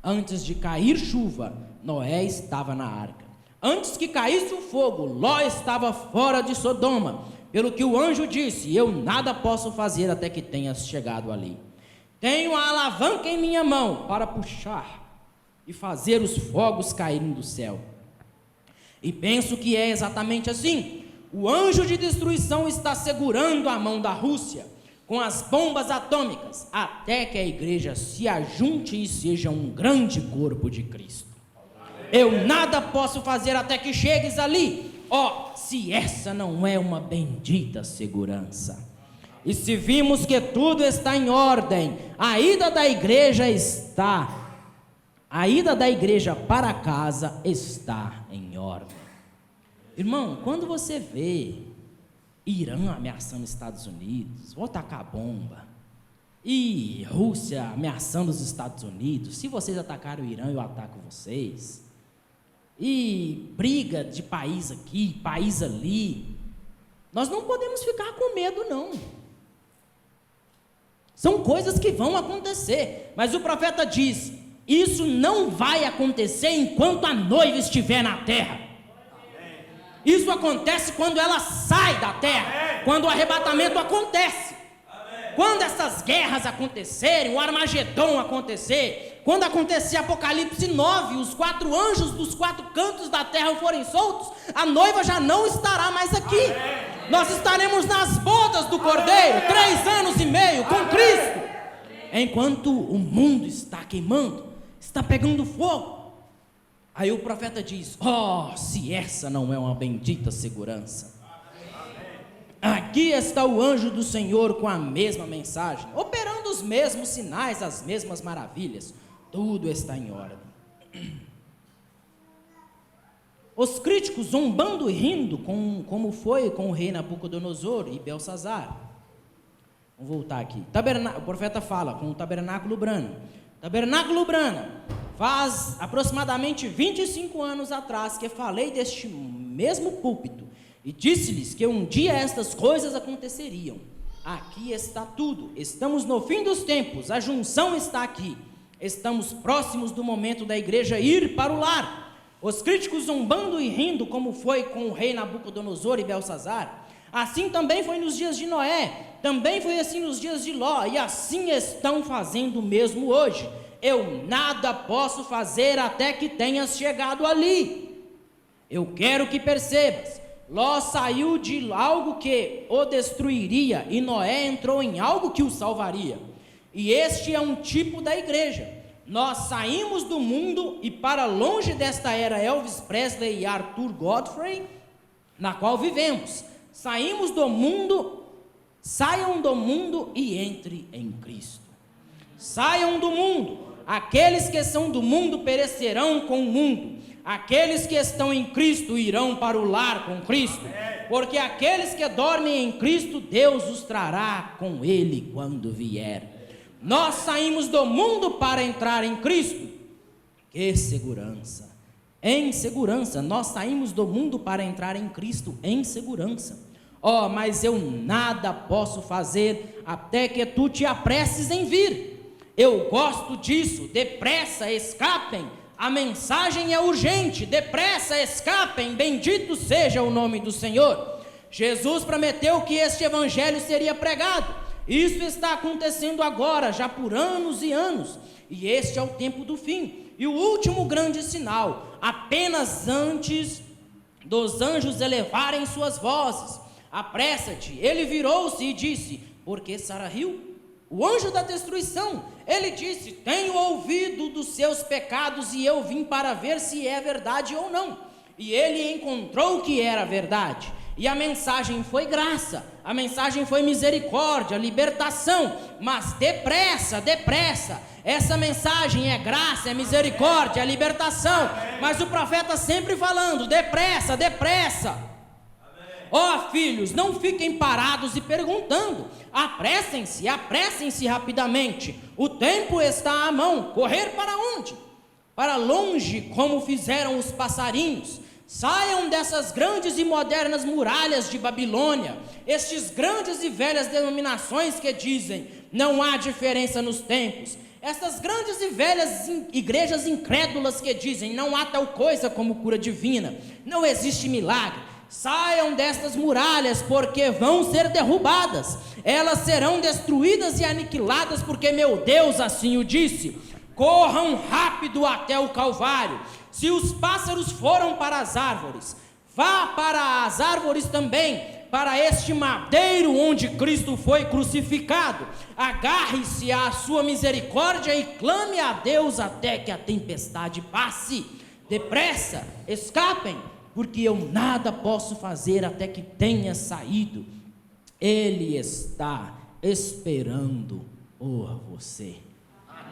antes de cair chuva, Noé estava na arca. Antes que caísse o fogo, Ló estava fora de Sodoma. Pelo que o anjo disse, eu nada posso fazer até que tenhas chegado ali. Tenho a alavanca em minha mão para puxar e fazer os fogos caírem do céu. E penso que é exatamente assim. O anjo de destruição está segurando a mão da Rússia com as bombas atômicas, até que a igreja se ajunte e seja um grande corpo de Cristo. Eu nada posso fazer até que chegues ali. Se essa não é uma bendita segurança. E se vimos que tudo está em ordem, a ida da igreja para casa está em ordem. Irmão, quando você vê Irã ameaçando os Estados Unidos, vou tacar bomba, e Rússia ameaçando os Estados Unidos, se vocês atacarem o Irã, eu ataco vocês, e briga de país aqui, país ali, nós não podemos ficar com medo não. São coisas que vão acontecer, mas o profeta diz, isso não vai acontecer enquanto a noiva estiver na terra. Isso acontece quando ela sai da terra, quando o arrebatamento acontece. Quando essas guerras acontecerem, o Armagedon acontecer, quando acontecer Apocalipse 9, os 4 anjos dos 4 cantos da terra forem soltos, a noiva já não estará mais aqui. Nós estaremos nas bodas do Cordeiro, 3 anos e meio com Cristo. Enquanto o mundo está queimando, está pegando fogo. Aí o profeta diz, se essa não é uma bendita segurança. Aqui está o anjo do Senhor com a mesma mensagem, operando os mesmos sinais, as mesmas maravilhas. Tudo está em ordem. Os críticos zombando e rindo, como foi com o rei Nabucodonosor e Belsazar. Vamos voltar aqui. O profeta fala com o tabernáculo Brana. Tabernáculo Brana, faz aproximadamente 25 anos atrás que falei deste mesmo púlpito e disse-lhes que um dia estas coisas aconteceriam. aqui está tudo. Estamos no fim dos tempos, a junção está aqui. Estamos próximos do momento da igreja ir para o lar. Os críticos zombando e rindo, como foi com o rei Nabucodonosor e Belsazar. Assim também foi nos dias de Noé, também foi assim nos dias de Ló, e assim estão fazendo mesmo hoje. Eu nada posso fazer até que tenhas chegado ali. Eu quero que percebas, Ló saiu de algo que o destruiria, e Noé entrou em algo que o salvaria. E este é um tipo da igreja. Nós saímos do mundo e para longe desta era Elvis Presley e Arthur Godfrey, na qual vivemos. Saímos do mundo, saiam do mundo e entre em Cristo. Saiam do mundo. Aqueles que são do mundo perecerão com o mundo. Aqueles que estão em Cristo irão para o lar com Cristo. Porque aqueles que dormem em Cristo, Deus os trará com Ele quando vier. Nós saímos do mundo para entrar em Cristo. Que segurança! Em segurança, nós saímos do mundo para entrar em Cristo em segurança. Oh, mas eu nada posso fazer até que tu te apresses em vir. Eu gosto disso, depressa, escapem. A mensagem é urgente, depressa, escapem, bendito seja o nome do Senhor. Jesus prometeu que este evangelho seria pregado. Isso está acontecendo agora, já por anos e anos. E este é o tempo do fim. E o último grande sinal, apenas antes dos anjos elevarem suas vozes. Apressa-te. Ele virou-se e disse: por que Sara riu? O anjo da destruição, ele disse: tenho ouvido dos seus pecados e eu vim para ver se é verdade ou não. E ele encontrou que era verdade. E a mensagem foi graça, a mensagem foi misericórdia, libertação. Mas depressa, depressa. Essa mensagem é graça, é misericórdia, é libertação. Mas o profeta sempre falando: depressa, depressa. Ó filhos, não fiquem parados e perguntando. Apressem-se, apressem-se rapidamente. O tempo está à mão. Correr para onde? Para longe, como fizeram os passarinhos. Saiam dessas grandes e modernas muralhas de Babilônia. Estes grandes e velhas denominações que dizem: não há diferença nos tempos. Essas grandes e velhas igrejas incrédulas que dizem: não há tal coisa como cura divina. Não existe milagre. Saiam destas muralhas, porque vão ser derrubadas. Elas serão destruídas e aniquiladas, porque meu Deus assim o disse. Corram rápido até o Calvário. Se os pássaros foram para as árvores, vá para as árvores também, para este madeiro onde Cristo foi crucificado. Agarre-se à sua misericórdia e clame a Deus até que a tempestade passe. Depressa, escapem, porque eu nada posso fazer até que tenha saído. Ele está esperando por você.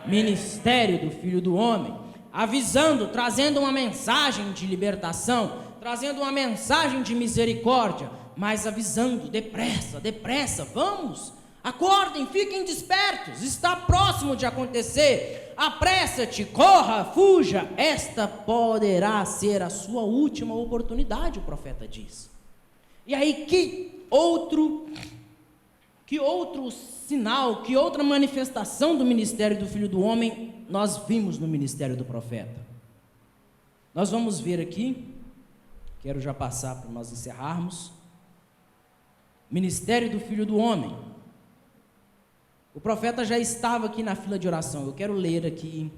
Ministério do Filho do Homem, avisando, trazendo uma mensagem de libertação, trazendo uma mensagem de misericórdia, mas avisando: depressa, depressa, vamos, acordem, fiquem despertos, está próximo de acontecer. Apressa-te, corra, fuja, esta poderá ser a sua última oportunidade, o profeta diz. E aí, que outro sinal, que outra manifestação do ministério do Filho do Homem nós vimos no ministério do profeta? Nós vamos ver aqui, quero já passar para nós encerrarmos. Ministério do Filho do Homem. O profeta já estava aqui na fila de oração. Eu quero ler aqui.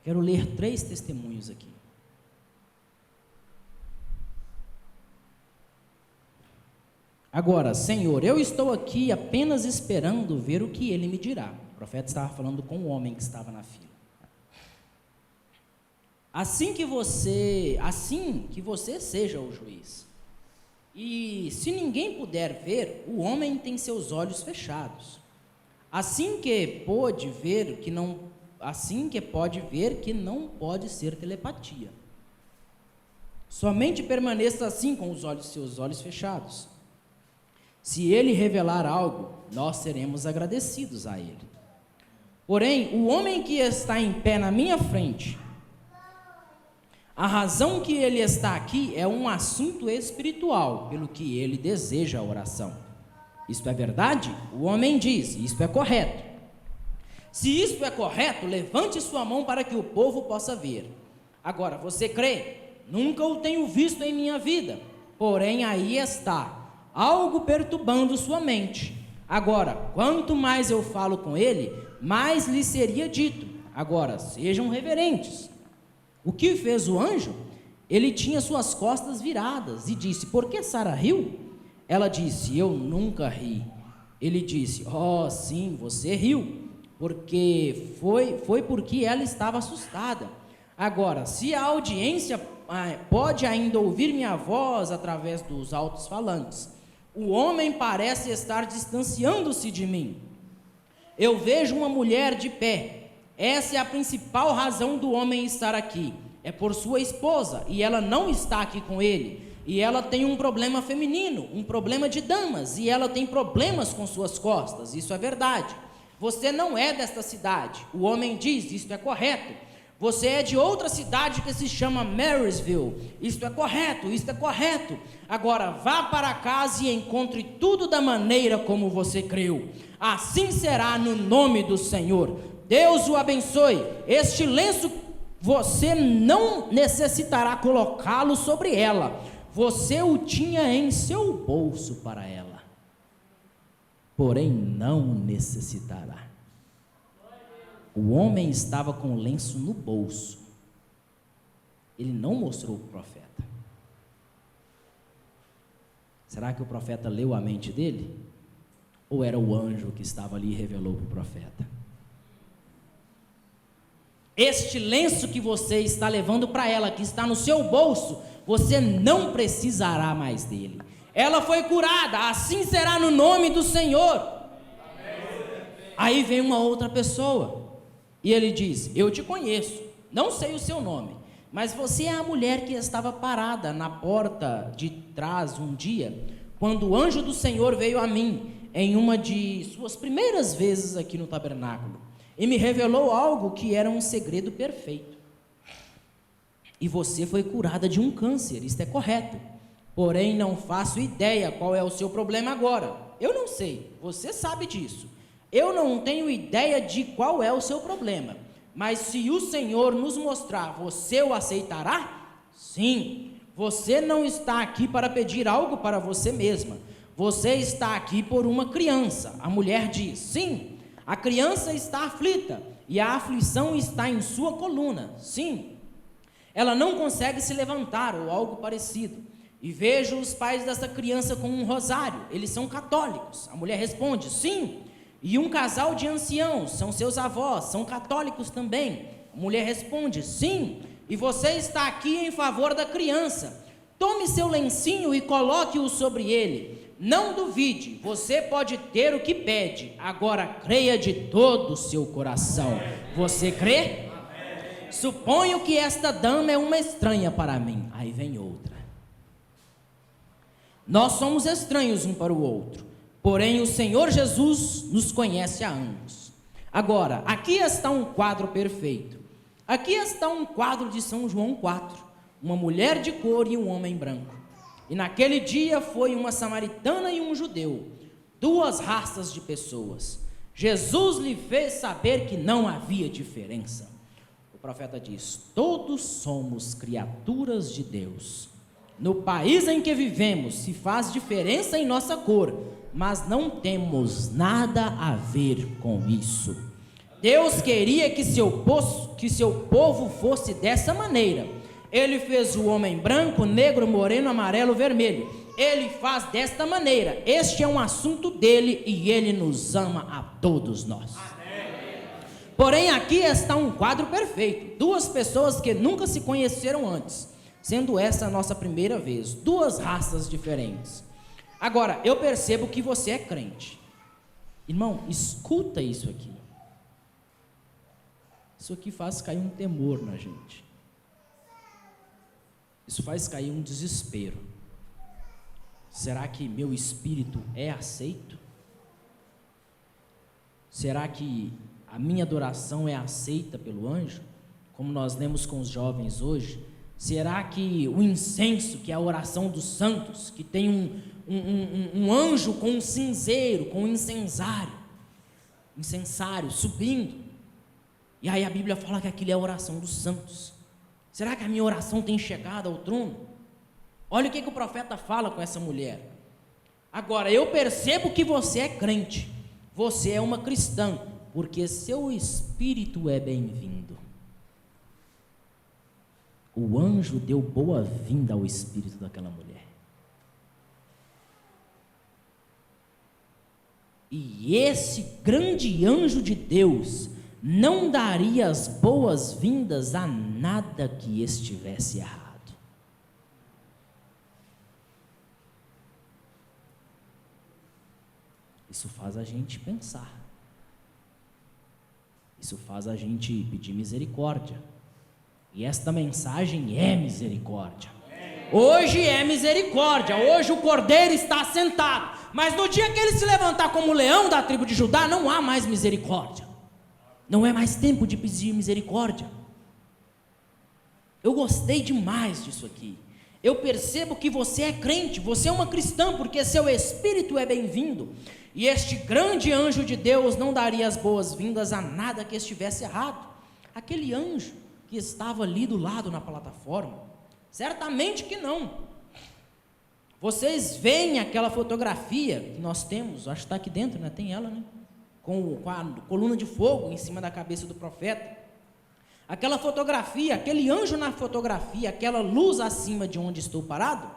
Quero ler 3 testemunhos aqui. Agora, Senhor, eu estou aqui apenas esperando ver o que ele me dirá. O profeta estava falando com o homem que estava na fila. Assim que você seja o juiz. E se ninguém puder ver, o homem tem seus olhos fechados. Assim que pode ver que não pode ser telepatia. Somente permaneça assim com seus olhos fechados. Se ele revelar algo, nós seremos agradecidos a ele. Porém, o homem que está em pé na minha frente, a razão que ele está aqui é um assunto espiritual, pelo que ele deseja a oração. Isto é verdade? O homem diz, isto é correto. Se isto é correto, levante sua mão para que o povo possa ver. Agora, você crê? Nunca o tenho visto em minha vida. Porém, aí está, algo perturbando sua mente. Agora, quanto mais eu falo com ele, mais lhe seria dito. Agora, sejam reverentes. O que fez o anjo? Ele tinha suas costas viradas e disse, por que Sara riu? Ela disse, eu nunca ri. Ele disse, oh sim, você riu, porque foi porque ela estava assustada. Agora, se a audiência pode ainda ouvir minha voz através dos altos-falantes, o homem parece estar distanciando-se de mim. Eu vejo uma mulher de pé. Essa é a principal razão do homem estar aqui. É por sua esposa, e ela não está aqui com ele. E ela tem um problema feminino, um problema de damas, e ela tem problemas com suas costas. Isso é verdade. Você não é desta cidade. O homem diz, isto é correto. Você é de outra cidade que se chama Marysville. Isto é correto, isto é correto. Agora vá para casa e encontre tudo da maneira como você creu. Assim será no nome do Senhor. Deus o abençoe. Este lenço você não necessitará colocá-lo sobre ela. Você o tinha em seu bolso para ela. Porém não necessitará. O homem estava com o lenço no bolso. Ele não mostrou para o profeta. Será que o profeta leu a mente dele? Ou era o anjo que estava ali e revelou para o profeta? Este lenço que você está levando para ela, que está no seu bolso, você não precisará mais dele. Ela foi curada, assim será no nome do Senhor. Aí vem uma outra pessoa. E ele diz, eu te conheço, não sei o seu nome, mas você é a mulher que estava parada na porta de trás um dia, quando o anjo do Senhor veio a mim, em uma de suas primeiras vezes aqui no tabernáculo, e me revelou algo que era um segredo perfeito. E você foi curada de um câncer, isto é correto, porém não faço ideia qual é o seu problema agora. Eu não sei, você sabe disso. Eu não tenho ideia de qual é o seu problema, mas se o Senhor nos mostrar, você o aceitará? Sim, você não está aqui para pedir algo para você mesma, você está aqui por uma criança. A mulher diz, sim, a criança está aflita, e a aflição está em sua coluna, sim, ela não consegue se levantar, ou algo parecido, e vejo os pais dessa criança com um rosário, eles são católicos. A mulher responde, sim, e um casal de anciãos, são seus avós, são católicos também. A mulher responde, sim, e você está aqui em favor da criança. Tome seu lencinho e coloque-o sobre ele. Não duvide, você pode ter o que pede, agora creia de todo o seu coração. Você crê? Suponho que esta dama é uma estranha para mim. Aí vem outra. Nós somos estranhos um para o outro. Porém, o Senhor Jesus nos conhece a ambos. Agora, aqui está um quadro perfeito. Aqui está um quadro de São João 4. Uma mulher de cor e um homem branco. E naquele dia foi uma samaritana e um judeu. Duas raças de pessoas. Jesus lhe fez saber que não havia diferença. O profeta diz, todos somos criaturas de Deus. No país em que vivemos se faz diferença em nossa cor, mas não temos nada a ver com isso. Deus queria que seu povo fosse dessa maneira. Ele fez o homem branco, negro, moreno, amarelo, vermelho. Ele faz desta maneira. Este é um assunto dele e ele nos ama a todos nós. Porém, aqui está um quadro perfeito. Duas pessoas que nunca se conheceram antes, sendo essa a nossa primeira vez. Duas raças diferentes. Agora, eu percebo que você é crente. Irmão, escuta isso aqui. Isso aqui faz cair um temor na gente. Isso faz cair um desespero. Será que meu espírito é aceito? Será que a minha adoração é aceita pelo anjo, como nós lemos com os jovens hoje? Será que o incenso, que é a oração dos santos, que tem um anjo com um cinzeiro, com um incensário subindo, e aí a Bíblia fala que aquilo é a oração dos santos, será que a minha oração tem chegado ao trono? Olha o que o profeta fala com essa mulher. Agora, eu percebo que você é crente, você é uma cristã, porque seu espírito é bem-vindo. O anjo deu boa-vinda ao espírito daquela mulher. E esse grande anjo de Deus não daria as boas-vindas a nada que estivesse errado. Isso faz a gente pensar. Isso faz a gente pedir misericórdia. E esta mensagem é misericórdia. Hoje é misericórdia. Hoje o Cordeiro está sentado. Mas no dia que ele se levantar como leão da tribo de Judá, não há mais misericórdia. Não é mais tempo de pedir misericórdia. Eu gostei demais disso aqui. Eu percebo que você é crente, você é uma cristã, porque seu espírito é bem-vindo. E este grande anjo de Deus não daria as boas-vindas a nada que estivesse errado. Aquele anjo que estava ali do lado na plataforma, certamente que não. Vocês veem aquela fotografia que nós temos, acho que está aqui dentro, né? Tem ela, né? Com a coluna de fogo em cima da cabeça do profeta. Aquela fotografia, aquele anjo na fotografia, aquela luz acima de onde estou parado,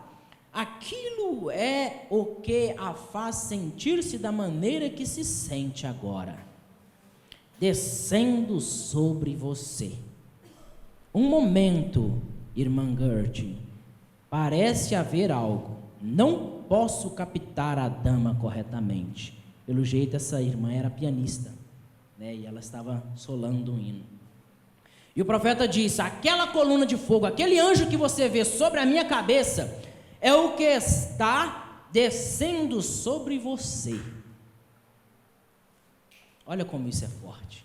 aquilo é o que a faz sentir-se da maneira que se sente agora, descendo sobre você. Um momento, irmã Gertie, parece haver algo, não posso captar a dama corretamente. Pelo jeito essa irmã era pianista, né? E ela estava solando um hino. E o profeta disse: aquela coluna de fogo, aquele anjo que você vê sobre a minha cabeça, é o que está descendo sobre você. Olha como isso é forte.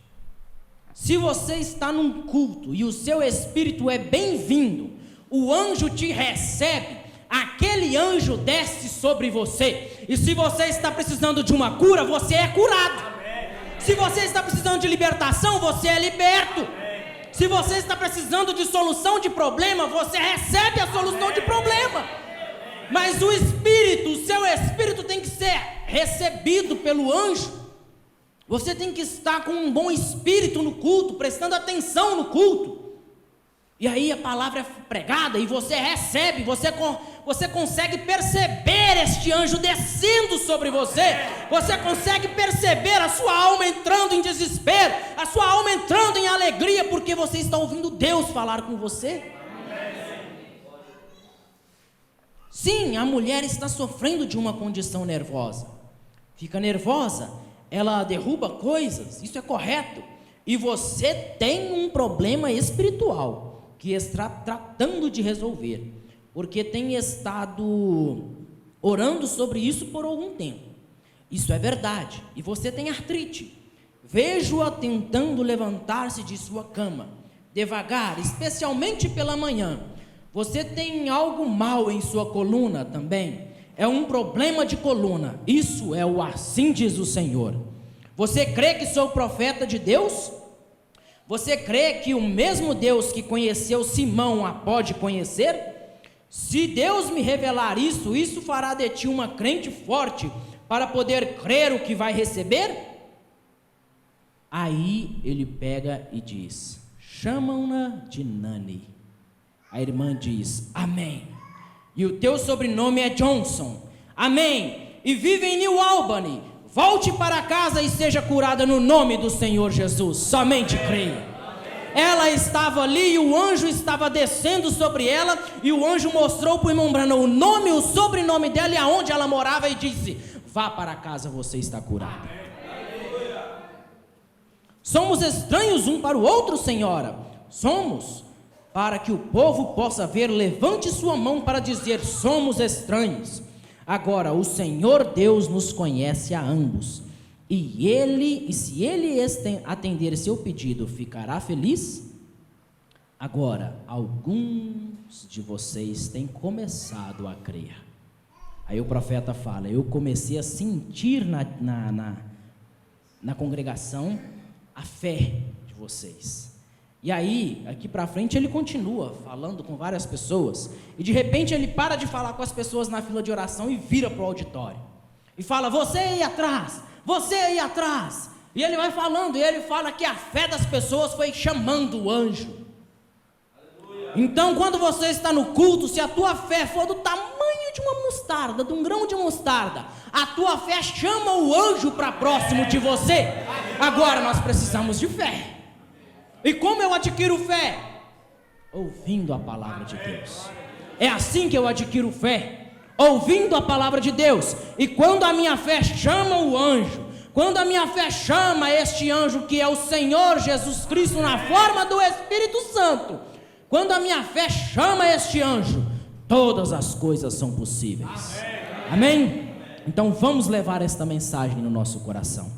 Se você está num culto e o seu espírito é bem-vindo, o anjo te recebe, aquele anjo desce sobre você. E se você está precisando de uma cura, você é curado. Se você está precisando de libertação, você é liberto. Se você está precisando de solução de problema, você recebe a solução de problema. Mas o espírito, o seu espírito tem que ser recebido pelo anjo. Você tem que estar com um bom espírito no culto, prestando atenção no culto. E aí a palavra é pregada e você recebe, você consegue perceber este anjo descendo sobre você. Você consegue perceber a sua alma entrando em desespero, a sua alma entrando em alegria, porque você está ouvindo Deus falar com você. Sim, a mulher está sofrendo de uma condição nervosa. Fica nervosa, ela derruba coisas, isso é correto. E você tem um problema espiritual que está tratando de resolver, porque tem estado orando sobre isso por algum tempo. Isso é verdade. E você tem artrite. Vejo-a tentando levantar-se de sua cama, devagar, especialmente pela manhã. Você tem algo mal em sua coluna também. É um problema de coluna. Isso é o assim diz o Senhor. Você crê que sou profeta de Deus? Você crê que o mesmo Deus que conheceu Simão a pode conhecer? Se Deus me revelar isso, isso fará de ti uma crente forte para poder crer o que vai receber? Aí ele pega e diz: chamam-na de Nani. A irmã diz: amém. E o teu sobrenome é Johnson. Amém. E vive em New Albany. Volte para casa e seja curada no nome do Senhor Jesus. Somente creia. Ela estava ali e o anjo estava descendo sobre ela. E o anjo mostrou para o irmão Branham o nome e o sobrenome dela e aonde ela morava e disse: vá para casa, você está curada. Somos estranhos um para o outro, senhora. Somos. Para que o povo possa ver, levante sua mão para dizer: somos estranhos. Agora, o Senhor Deus nos conhece a ambos, E se ele atender seu pedido, ficará feliz? Agora, alguns de vocês têm começado a crer. Aí o profeta fala: eu comecei a sentir na congregação a fé de vocês. E aí, aqui para frente, ele continua falando com várias pessoas, e de repente ele para de falar com as pessoas na fila de oração e vira para o auditório, e fala: você aí atrás, você aí atrás. E ele vai falando, e ele fala que a fé das pessoas foi chamando o anjo. Então, quando você está no culto, se a tua fé for do tamanho de uma mostarda, de um grão de mostarda, a tua fé chama o anjo para próximo de você. Agora nós precisamos de fé. E como eu adquiro fé? Ouvindo a palavra de Deus. É assim que eu adquiro fé, ouvindo a palavra de Deus. E quando a minha fé chama o anjo, quando a minha fé chama este anjo que é o Senhor Jesus Cristo na forma do Espírito Santo, quando a minha fé chama este anjo, todas as coisas são possíveis. Amém? Então vamos levar esta mensagem no nosso coração.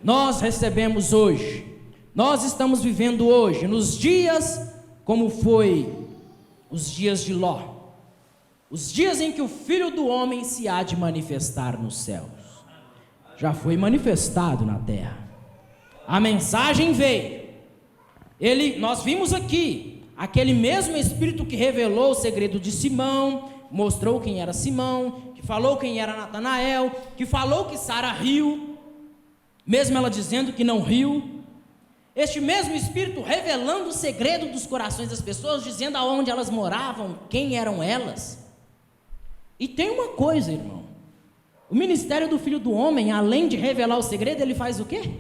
Nós recebemos hoje, nós estamos vivendo hoje, nos dias como foi os dias de Ló, os dias em que o Filho do Homem se há de manifestar nos céus. Já foi manifestado na terra. A mensagem veio. Nós vimos aqui aquele mesmo Espírito que revelou o segredo de Simão, mostrou quem era Simão, que falou quem era Natanael, que falou que Sara riu, mesmo ela dizendo que não riu. Este mesmo Espírito revelando o segredo dos corações das pessoas, dizendo aonde elas moravam, quem eram elas. E tem uma coisa, irmão, o ministério do Filho do Homem, além de revelar o segredo, ele faz o quê?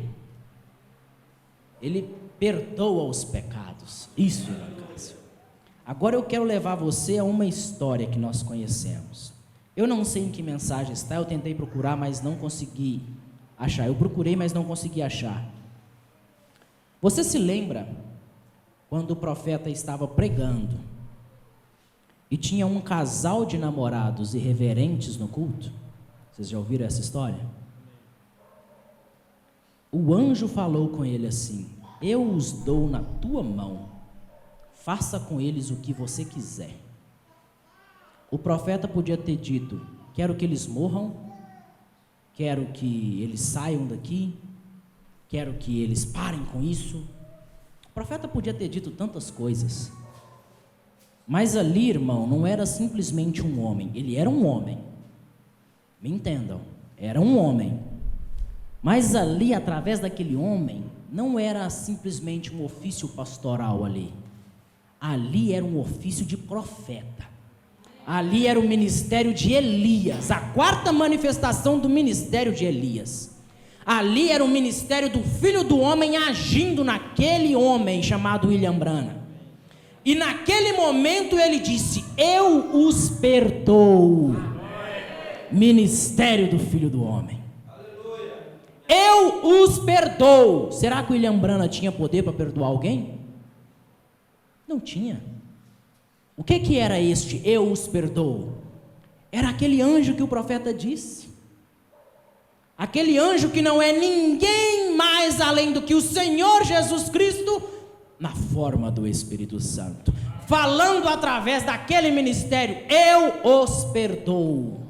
Ele perdoa os pecados. Isso, irmão Cássio. Agora eu quero levar você a uma história que nós conhecemos. Eu não sei em que mensagem está, eu tentei procurar, mas não consegui achar. Eu procurei, mas não consegui achar. Você se lembra quando o profeta estava pregando e tinha um casal de namorados irreverentes no culto? Vocês já ouviram essa história? O anjo falou com ele assim: eu os dou na tua mão, faça com eles o que você quiser. O profeta podia ter dito: quero que eles morram, quero que eles saiam daqui, quero que eles parem com isso. O profeta podia ter dito tantas coisas, mas ali, irmão, não era simplesmente um homem, ele era um homem, me entendam, era um homem, mas ali, através daquele homem, não era simplesmente um ofício pastoral ali era um ofício de profeta, ali era o ministério de Elias, a quarta manifestação do ministério de Elias. Ali era o ministério do Filho do Homem agindo naquele homem chamado William Branham. E naquele momento ele disse: eu os perdoo. Ministério do Filho do Homem. Eu os perdoo. Será que o William Branham tinha poder para perdoar alguém? Não tinha. O que era este eu os perdoo? Era aquele anjo que o profeta disse. Aquele anjo que não é ninguém mais além do que o Senhor Jesus Cristo, na forma do Espírito Santo, falando através daquele ministério: eu os perdoo.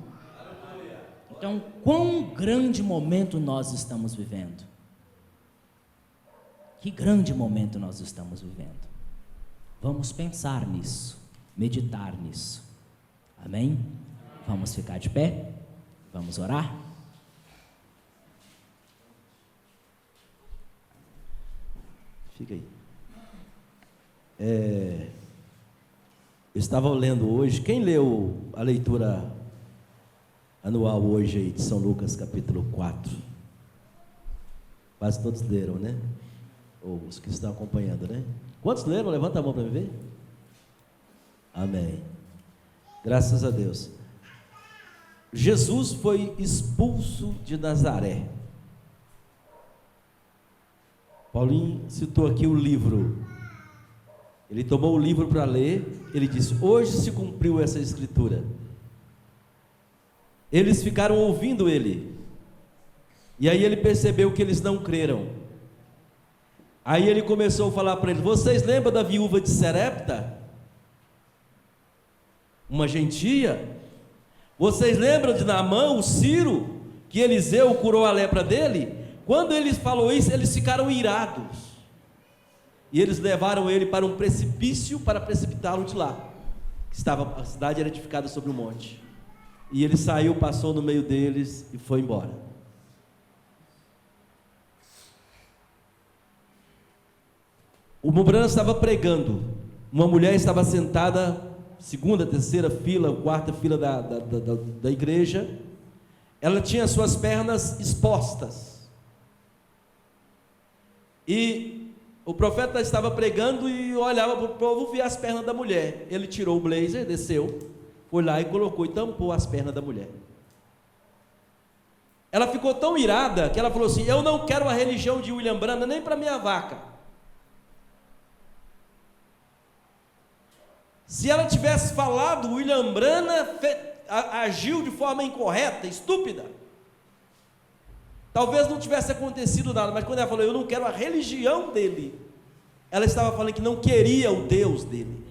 Então, quão grande momento nós estamos vivendo? Que grande momento nós estamos vivendo? Vamos pensar nisso, meditar nisso. Amém? Vamos ficar de pé? Vamos orar?
Fica aí. Eu estava lendo hoje. Quem leu a leitura anual hoje aí de São Lucas capítulo 4? Quase todos leram, né? Ou os que estão acompanhando, né? Quantos leram? Levanta a mão para me ver. Amém. Graças a Deus. Jesus foi expulso de Nazaré. Paulinho citou aqui o livro. Ele tomou o livro para ler. Ele disse: hoje se cumpriu essa escritura. Eles ficaram ouvindo ele. E aí ele percebeu que eles não creram. Aí ele começou a falar para eles: vocês lembram da viúva de Sarepta? Uma gentia? Vocês lembram de Naamã, o Ciro, que Eliseu curou a lepra dele? Quando ele falou isso, eles ficaram irados. E eles levaram ele para um precipício para precipitá-lo de lá. A cidade era edificada sobre um monte. E ele saiu, passou no meio deles e foi embora. O Mumbrana estava pregando. Uma mulher estava sentada, segunda, terceira fila, quarta fila da igreja. Ela tinha suas pernas expostas. E o profeta estava pregando e olhava para o povo, via as pernas da mulher. Ele tirou o blazer, desceu, foi lá e colocou e tampou as pernas da mulher. Ela ficou tão irada que ela falou assim: eu não quero a religião de William Branham nem para minha vaca. Se ela tivesse falado, William Branham agiu de forma incorreta, estúpida, talvez não tivesse acontecido nada. Mas quando ela falou: eu não quero a religião dele, ela estava falando que não queria o Deus dele.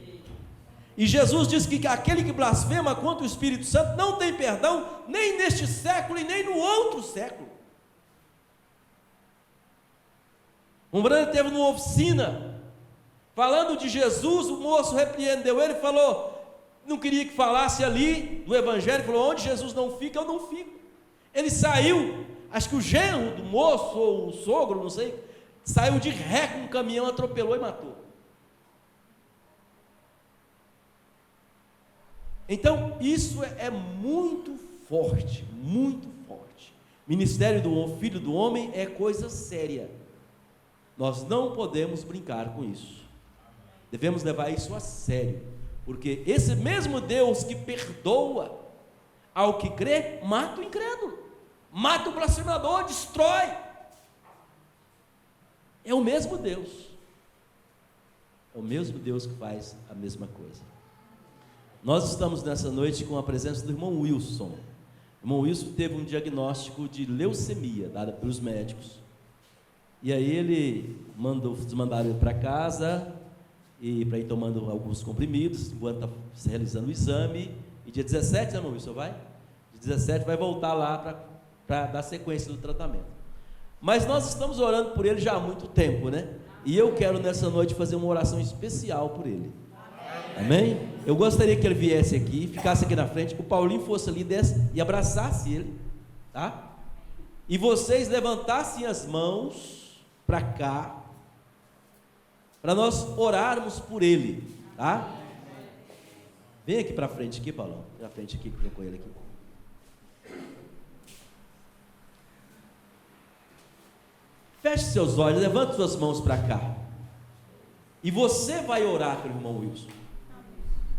E Jesus disse que aquele que blasfema contra o Espírito Santo não tem perdão, nem neste século e nem no outro século. Um Branham teve numa oficina, falando de Jesus, o moço repreendeu ele, falou, não queria que falasse ali no Evangelho, falou: onde Jesus não fica, eu não fico. Ele saiu, acho que o genro do moço, ou o sogro, não sei, saiu de ré com um caminhão, atropelou e matou. Então, isso é muito forte, muito forte. Ministério do Filho do Homem é coisa séria. Nós não podemos brincar com isso. Devemos levar isso a sério, porque esse mesmo Deus que perdoa ao que crê, mata o incrédulo, mata o blasfemador, destrói. É o mesmo Deus. É o mesmo Deus que faz a mesma coisa. Nós estamos nessa noite com a presença do irmão Wilson. O irmão Wilson teve um diagnóstico de leucemia dado pelos médicos. E aí ele mandaram ele para casa e para ir tomando alguns comprimidos, enquanto está se realizando o exame. E dia 17, irmão Wilson, vai? Dia 17 vai voltar lá para dar sequência do tratamento. Mas nós estamos orando por ele já há muito tempo, né? E eu quero nessa noite fazer uma oração especial por ele. Amém? Eu gostaria que ele viesse aqui, ficasse aqui na frente, que o Paulinho fosse ali, desse e abraçasse ele, tá? E vocês levantassem as mãos para cá, para nós orarmos por ele, tá? Vem aqui para frente aqui, Paulão, para frente aqui, que eu com ele aqui. Feche seus olhos, levante suas mãos para cá. E você vai orar pelo irmão Wilson.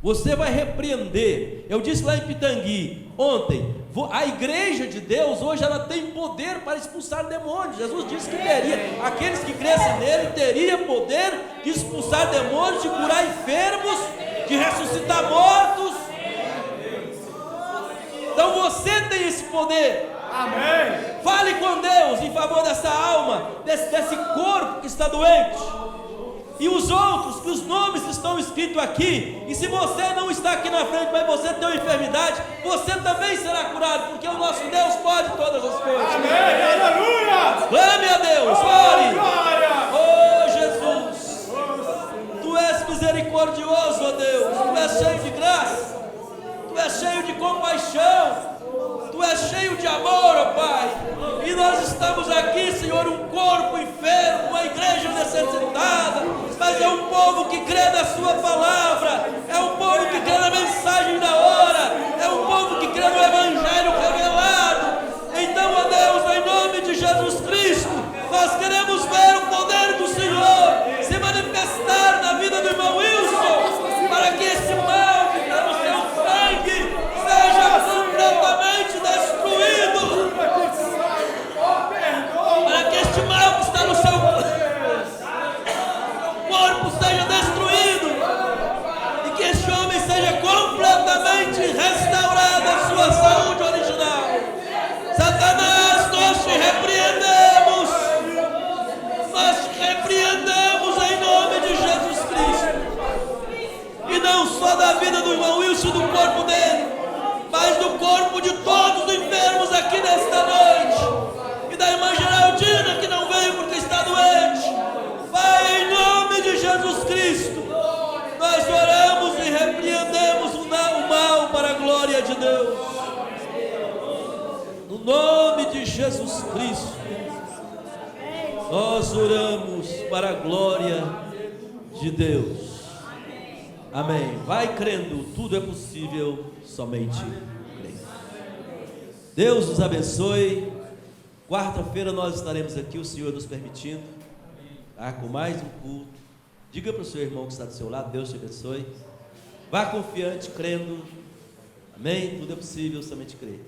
Você vai repreender. Eu disse lá em Pitangui ontem, a igreja de Deus hoje ela tem poder para expulsar demônios. Jesus disse que teria, aqueles que crescem nele teria poder de expulsar demônios, de curar enfermos, de ressuscitar mortos. Então você tem esse poder. Amém. Fale com Deus em favor dessa alma, desse corpo que está doente. E os outros, que os nomes estão escritos aqui. E se você não está aqui na frente, mas você tem uma enfermidade, você também será curado, porque o nosso Deus pode todas as coisas. Amém, aleluia. Clame a Deus, ore. Oh Jesus, Tu és misericordioso, ó Deus. Tu és cheio de graça, Tu és cheio de compaixão, Tu és cheio de amor, ó Pai. E nós estamos aqui, Senhor, um corpo enfermo, uma igreja necessitada, mas é um povo que crê na Sua palavra, é um povo que crê na mensagem da hora, é um povo que crê no Evangelho revelado. Então, ó Deus, em nome de Jesus Cristo, nós queremos ver o poder do Senhor se manifestar na vida do irmão Wilson, para que esse mal que está no seu sangue seja completamente destruído, para que este mal que está no seu corpo seja destruído, e que este homem seja completamente benefício do corpo dele, mas do corpo de todos os enfermos aqui nesta noite, e da irmã Geraldina que não veio porque está doente. Pai, em nome de Jesus Cristo, nós oramos e repreendemos o mal para a glória de Deus. No nome de Jesus Cristo, nós oramos para a glória de Deus. Amém. Vai crendo, tudo é possível, somente crendo. Deus nos abençoe. Quarta-feira nós estaremos aqui, o Senhor nos permitindo, tá? Com mais um culto. Diga para o seu irmão que está do seu lado: Deus te abençoe. Vá confiante, crendo. Amém. Tudo é possível, somente crer.